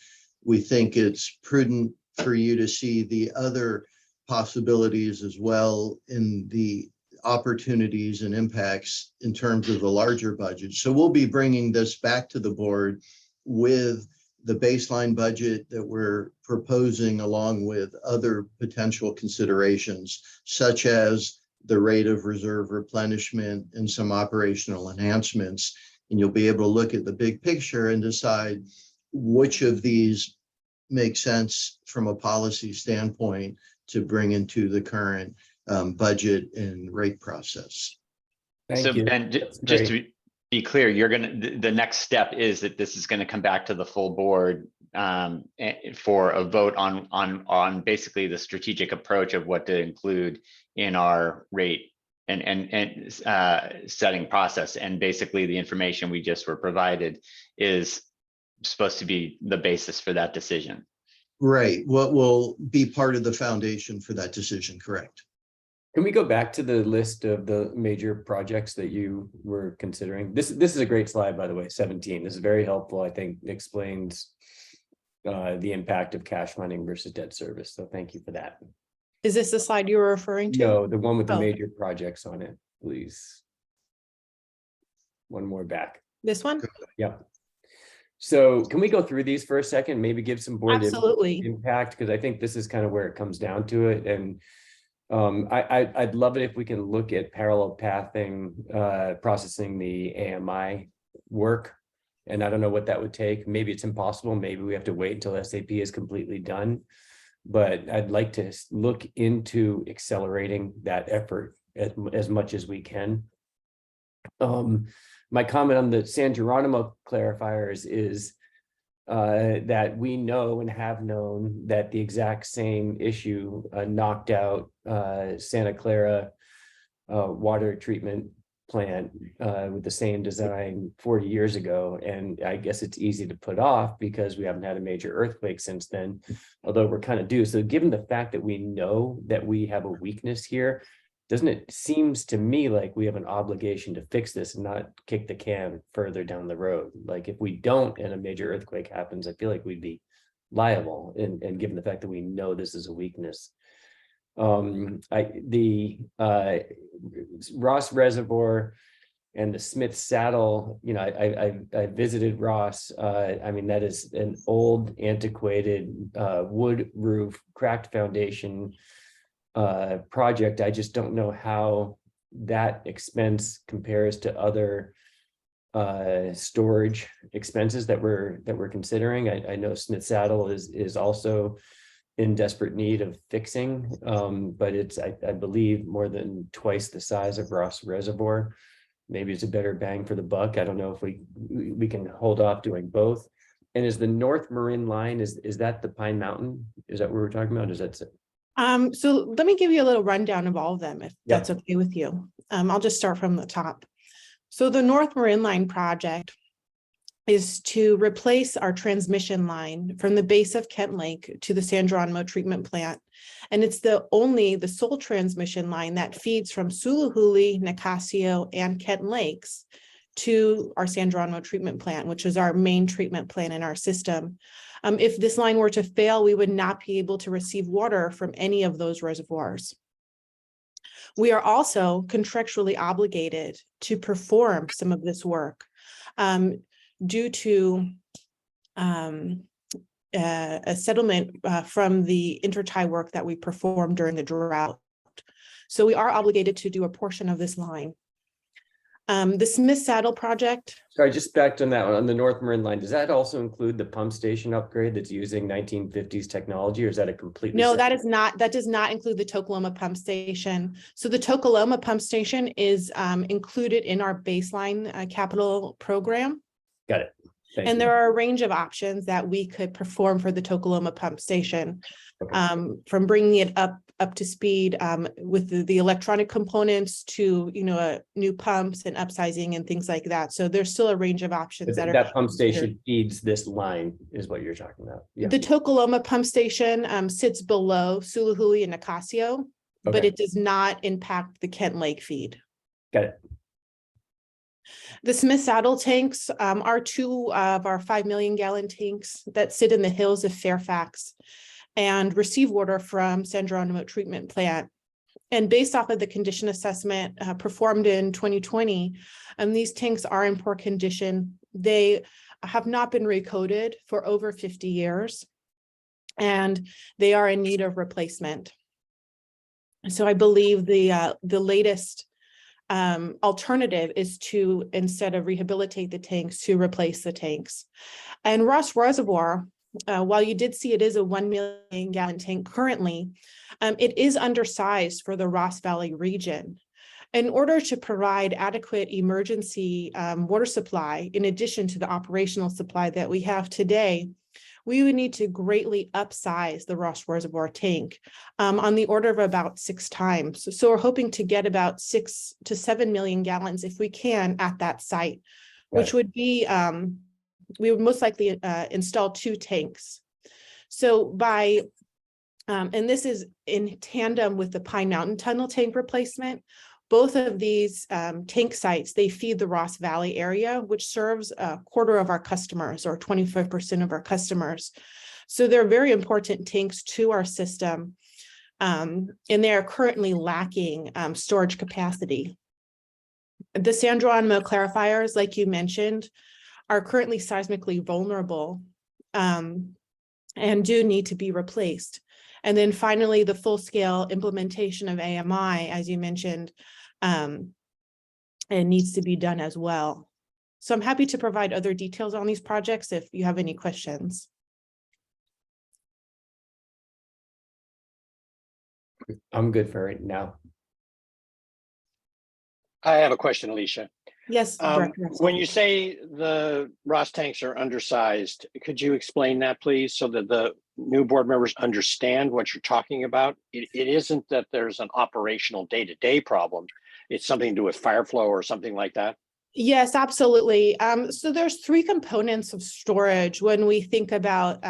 We think it's prudent for you to see the other possibilities as well in the opportunities and impacts in terms of the larger budget. So we'll be bringing this back to the board with the baseline budget that we're proposing, along with other potential considerations, such as the rate of reserve replenishment and some operational enhancements. And you'll be able to look at the big picture and decide which of these make sense from a policy standpoint to bring into the current budget and rate process. So Thank you. Ben, That's just great. to be clear, you're the next step is that this is gonna come back to the full board for a vote on basically the strategic approach of what to include in our rate and setting process. And basically the information we just were provided is supposed to be the basis for that decision. Right. What will be part of the foundation for that decision, correct? Can we go back to the list of the major projects that you were considering? This is a great slide, by the way, 17. This is very helpful. I think it explains the impact of cash funding versus debt service. So thank you for that. Is this the slide you were referring to? No, the one with the Oh. major projects on it, please. One more back. This one? Yep. So can we go through these for a second? Maybe give some board Absolutely. impact, because I think this is kind of where it comes down to it. And I'd love it if we can look at parallel pathing, processing the AMI work. And I don't know what that would take. Maybe it's impossible. Maybe we have to wait until SAP is completely done. But I'd like to look into accelerating that effort as much as we can. My comment on the San Geronimo clarifiers is that we know and have known that the exact same issue knocked out Santa Clara water treatment plant with the same design 40 years ago. And I guess it's easy to put off because we haven't had a major earthquake since then, although we're kind of due. So given the fact that we know that we have a weakness here, doesn't it seems to me like we have an obligation to fix this and not kick the can further down the road? Like if we don't and a major earthquake happens, I feel like we'd be liable. And given the fact that we know this is a weakness. Ross Reservoir and the Smith Saddle, you know, I visited Ross. I mean, that is an old antiquated wood roof, cracked foundation project. I just don't know how that expense compares to other storage expenses that we're considering. I know Smith Saddle is also in desperate need of fixing, but it's I believe more than twice the size of Ross Reservoir. Maybe it's a better bang for the buck. I don't know if we can hold off doing both. And is the North Marin line, is that the Pine Mountain? Is that what we're talking about? Is that So let me give you a little rundown of all of them, if Yeah. that's okay with you. I'll just start from the top. So the North Marin Line project is to replace our transmission line from the base of Kent Lake to the San Geronimo treatment plant. And it's the sole transmission line that feeds from Suluhuli, Nicasio, and Kent Lakes to our San Geronimo treatment plant, which is our main treatment plant in our system. If this line were to fail, we would not be able to receive water from any of those reservoirs. We are also contractually obligated to perform some of this work due to a settlement from the intertie work that we performed during the drought. So we are obligated to do a portion of this line. The Smith Saddle project. Sorry, just back on that one, on the North Marin line, does that also include the pump station upgrade that's using 1950s technology, or is that a completely? No, that separate- does not include the Tokoloma pump station. So the Tokoloma pump station is included in our baseline capital program. Got it. Thank And you. there are a range of options that we could perform for the Tokoloma pump station. Okay. From bringing it up to speed with the electronic components to, new pumps and upsizing and things like that. So there's still a range of options But that are. that pump station feeds this line is what you're talking about. Yeah. The Tokoloma pump station sits below Suluhuli and Nicasio, but Okay. it does not impact the Kent Lake feed. Got it. The Smith Saddle tanks are two of our 5 million gallon tanks that sit in the hills of Fairfax and receive water from San Geronimo treatment plant. And based off of the condition assessment performed in 2020, these tanks are in poor condition. They have not been recoated for over 50 years, and they are in need of replacement. So I believe the latest alternative is to, instead of rehabilitate the tanks, to replace the tanks. And Ross Reservoir, while you did see it is a 1 million gallon tank currently, it is undersized for the Ross Valley region. In order to provide adequate emergency water supply, in addition to the operational supply that we have today, we would need to greatly upsize the Ross Reservoir tank on the order of about 6 times. So we're hoping to get about 6 to 7 million gallons if we can at that site, which would be, we would most likely install 2 tanks. So by, and this is in tandem with the Pine Mountain Tunnel tank replacement. Both of these tank sites, they feed the Ross Valley area, which serves a quarter of our customers, or 25% of our customers. So they're very important tanks to our system, and they are currently lacking storage capacity. The San Geronimo clarifiers, like you mentioned, are currently seismically vulnerable and do need to be replaced. And then finally, the full-scale implementation of AMI, as you mentioned, and needs to be done as well. So I'm happy to provide other details on these projects if you have any questions. I'm good for right now. I have a question, Alicia. Yes, Director Russell. When you say the Ross tanks are undersized, could you explain that, please, so that the new board members understand what you're talking about? It isn't that there's an operational day-to-day problem. It's something to do with fire flow or something like that. Yes, absolutely. So there's 3 components of storage when we think about,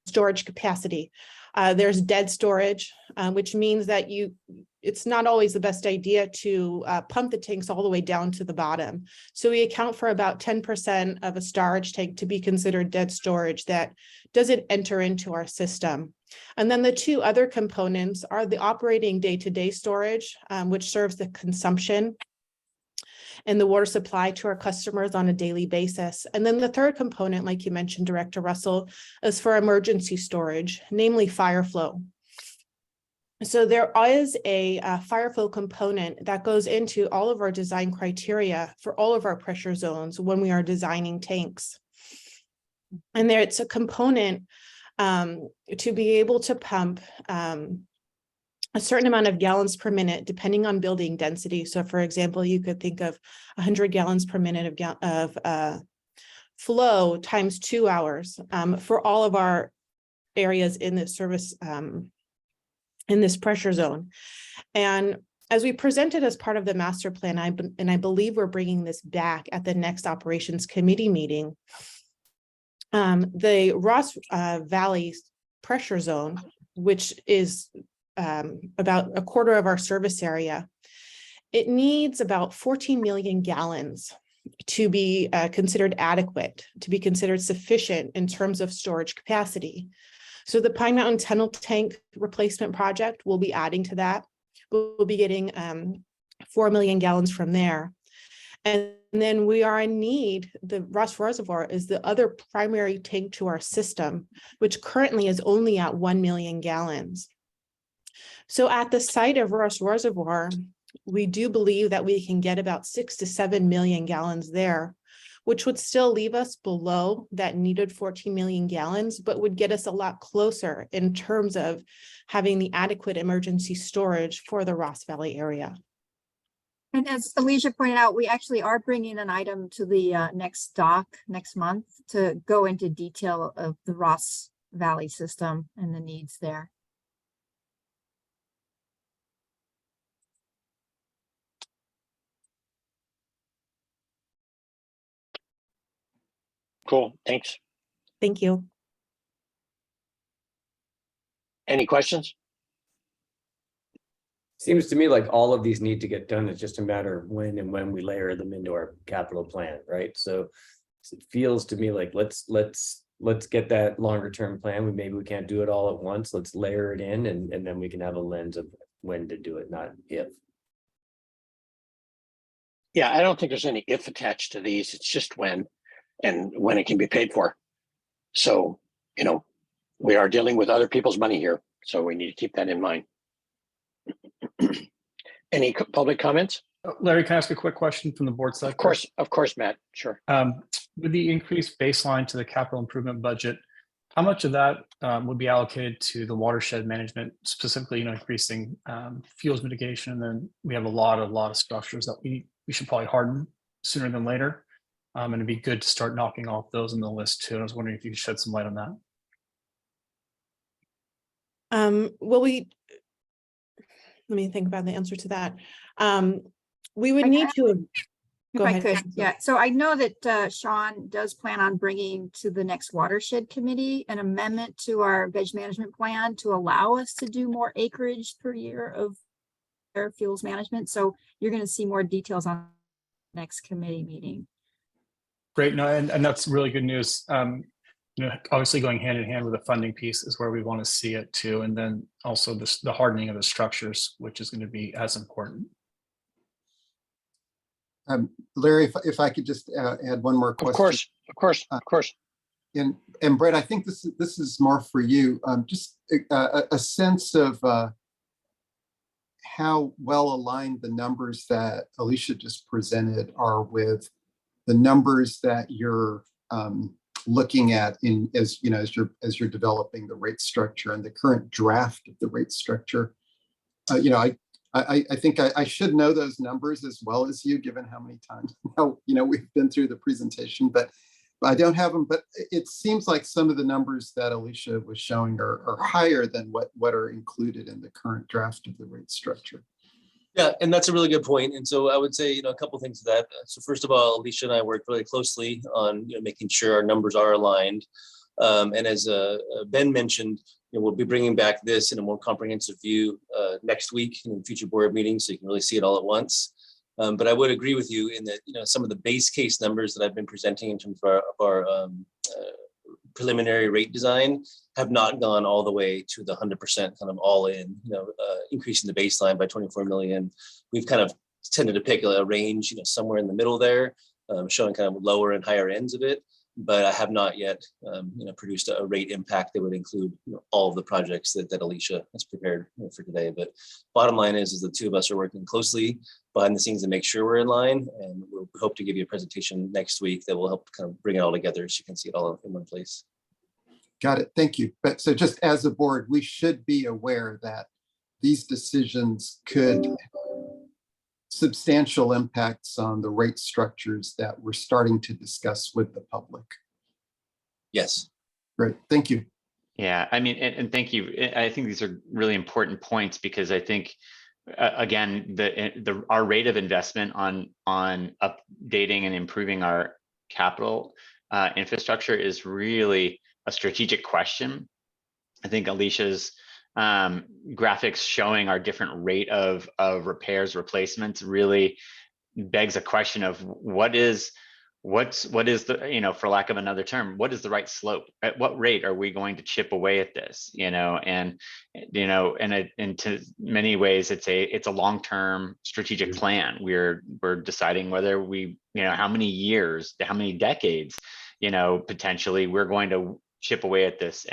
storage capacity. There's dead storage, which means that it's not always the best idea to pump the tanks all the way down to the bottom. So we account for about 10% of a storage tank to be considered dead storage that doesn't enter into our system. And then the two other components are the operating day-to-day storage, which serves the consumption and the water supply to our customers on a daily basis. And then the third component, like you mentioned, Director Russell, is for emergency storage, namely fire flow. So there is a fire flow component that goes into all of our design criteria for all of our pressure zones when we are designing tanks. And there it's a component to be able to pump a certain amount of gallons per minute, depending on building density. So for example, you could think of 100 gallons per minute of flow times 2 hours for all of our areas in this service, in this pressure zone. And as we presented as part of the master plan, and I believe we're bringing this back at the next operations committee meeting, the Ross Valley pressure zone, which is about a quarter of our service area, it needs about 14 million gallons to be considered adequate, to be considered sufficient in terms of storage capacity. So the Pine Mountain Tunnel Tank Replacement Project will be adding to that. We'll be getting 4 million gallons from there. And then we are in need, the Ross Reservoir is the other primary tank to our system, which currently is only at 1 million gallons. So at the site of Ross Reservoir, we do believe that we can get about 6 to 7 million gallons there, which would still leave us below that needed 14 million gallons, but would get us a lot closer in terms of having the adequate emergency storage for the Ross Valley area. And as Alicia pointed out, we actually are bringing an item to the next doc next month to go into detail of the Ross Valley system and the needs there. Cool, thanks. Thank you. Any questions? Seems to me like all of these need to get done. It's just a matter of when and when we layer them into our capital plan, right? So it feels to me like let's get that longer term plan. Maybe we can't do it all at once. Let's layer it in and then we can have a lens of when to do it, not if. Yeah, I don't think there's any if attached to these. It's just when and when it can be paid for. So, you know, we are dealing with other people's money here, so we need to keep that in mind. Any public comments? Larry, can I ask a quick question from the board side? Of course, Matt, sure. With the increased baseline to the capital improvement budget, how much of that would be allocated to the watershed management, specifically, you know, increasing fuels mitigation? And then we have a lot of structures that we should probably harden sooner than later. And it'd be good to start knocking off those on the list too. I was wondering if you could shed some light on that. Well, let me think about the answer to that. We would need to. If I could, yeah. So I know that Sean does plan on bringing to the next watershed committee an amendment to our veg management plan to allow us to do more acreage per year of air fuels management. So you're going to see more details on the next committee meeting. Great, no, and that's really good news. You know, obviously going hand in hand with the funding piece is where we want to see it too, and then also the hardening of the structures, which is going to be as important. Larry, if I could just add one more question. Of course. And Brett, I think this is more for you. Just a sense of how well aligned the numbers that Alicia just presented are with the numbers that you're looking at as you're developing the rate structure and the current draft of the rate structure. You know, I think I should know those numbers as well as you, given how many times we've been through the presentation, but I don't have them. But it seems like some of the numbers that Alicia was showing are higher than what are included in the current draft of the rate structure. Yeah, and that's a really good point. And so I would say, a couple of things to that. So first of all, Alicia and I worked really closely on making sure our numbers are aligned. And as Ben mentioned, we'll be bringing back this in a more comprehensive view next week in future board meetings, so you can really see it all at once. But I would agree with you in that some of the base case numbers that I've been presenting in terms of our preliminary rate design have not gone all the way to the 100% kind of all in, increasing the baseline by 24 million. We've kind of tended to pick a range, somewhere in the middle there, showing kind of lower and higher ends of it. But I have not yet, produced a rate impact that would include all of the projects that Alicia has prepared for today. But bottom line is the two of us are working closely behind the scenes to make sure we're in line, and we'll hope to give you a presentation next week that will help kind of bring it all together so you can see it all in one place. Got it. Thank you. But so just as a board, we should be aware that these decisions could substantial impacts on the rate structures that we're starting to discuss with the public. Yes. Great. Thank you. Yeah, I mean, and thank you. I think these are really important points because I think, again, our rate of investment on updating and improving our capital infrastructure is really a strategic question. I think Alicia's graphics showing our different rate of repairs, replacements really begs a question of what is the, for lack of another term, what is the right slope? At what rate are we going to chip away at this? And to many ways, it's a long-term strategic plan. We're deciding whether we, how many years, how many decades, potentially we're going to chip away at this.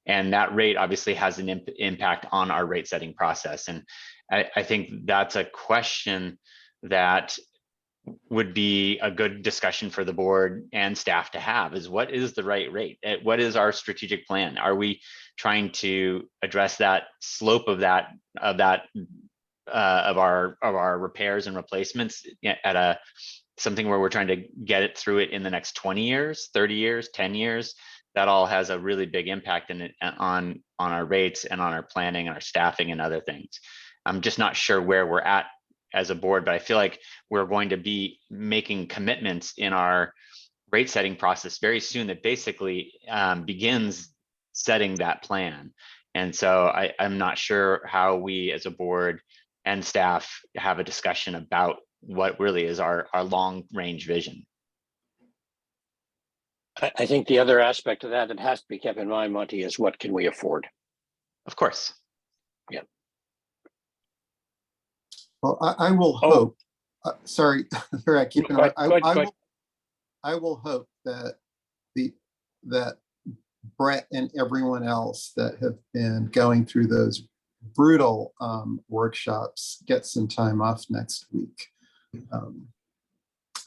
And that rate obviously has an impact on our rate setting process. And I think that's a question that would be a good discussion for the board and staff to have, is what is the right rate? What is our strategic plan? Are we trying to address that slope of our repairs and replacements at something where we're trying to get it through it in the next 20 years, 30 years, 10 years? That all has a really big impact on our rates and on our planning and our staffing and other things. I'm just not sure where we're at as a board, but I feel like we're going to be making commitments in our rate setting process very soon that basically begins setting that plan. And so I'm not sure how we as a board and staff have a discussion about what really is our long range vision. I think the other aspect of that has to be kept in mind, Monty, is what can we afford? Of course. Yeah. Well, I will hope, sorry, I keep Go ahead. I will hope that that Brett and everyone else that have been going through those brutal workshops get some time off next week.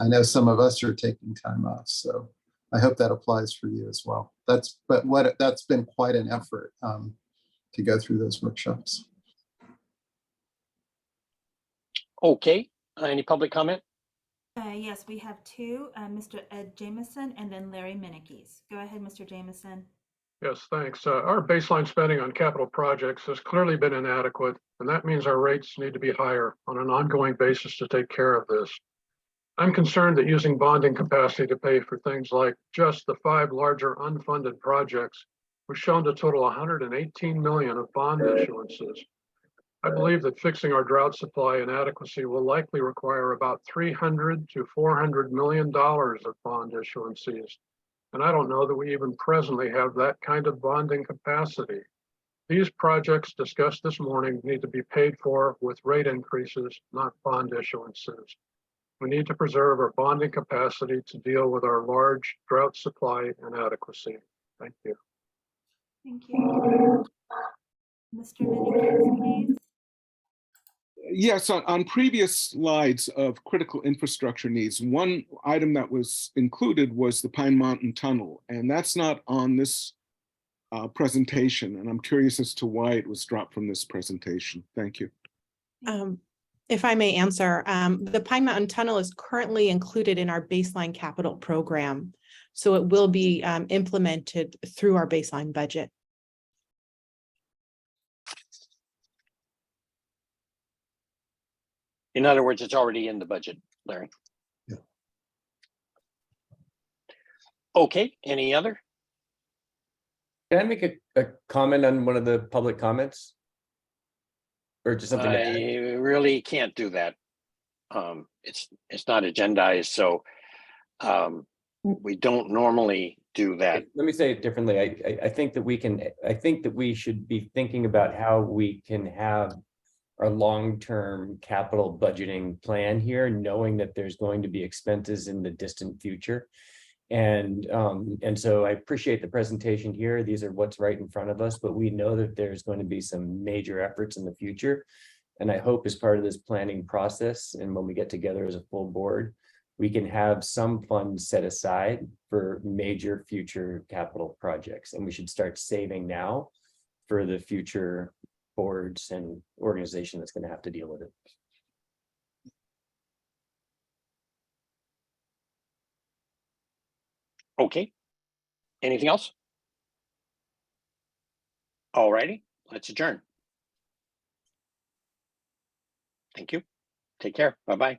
I know some of us are taking time off, so I hope that applies for you as well. That's been quite an effort to go through those workshops. Okay, any public comment? Yes, we have two, Mr. Ed Jamison and then Larry Minikes. Go ahead, Mr. Jamison. Yes, thanks. Our baseline spending on capital projects has clearly been inadequate, and that means our rates need to be higher on an ongoing basis to take care of this. I'm concerned that using bonding capacity to pay for things like just the 5 larger unfunded projects was shown to total 118 million of bond issuances. I believe that fixing our drought supply inadequacy will likely require about $300 to $400 million of bond issuances. And I don't know that we even presently have that kind of bonding capacity. These projects discussed this morning need to be paid for with rate increases, not bond issuances. We need to preserve our bonding capacity to deal with our large drought supply inadequacy. Thank you. Thank you. Mr. Minikes, please. Yes, on previous slides of critical infrastructure needs, one item that was included was the Pine Mountain Tunnel, and that's not on this presentation. And I'm curious as to why it was dropped from this presentation. Thank you. If I may answer, the Pine Mountain Tunnel is currently included in our baseline capital program. So it will be implemented through our baseline budget. In other words, it's already in the budget, Larry. Yeah. Okay, any other? Can I make a comment on one of the public comments? Or just something to add? I really can't do that. It's not agendized, so we don't normally do that. Let me say it differently. I think that I think that we should be thinking about how we can have our long-term capital budgeting plan here, knowing that there's going to be expenses in the distant future. And so I appreciate the presentation here. These are what's right in front of us, but we know that there's going to be some major efforts in the future. And I hope as part of this planning process, and when we get together as a full board, we can have some funds set aside for major future capital projects. And we should start saving now for the future boards and organization that's going to have to deal with it. Okay. Anything else? All righty, let's adjourn. Thank you. Take care. Bye-bye.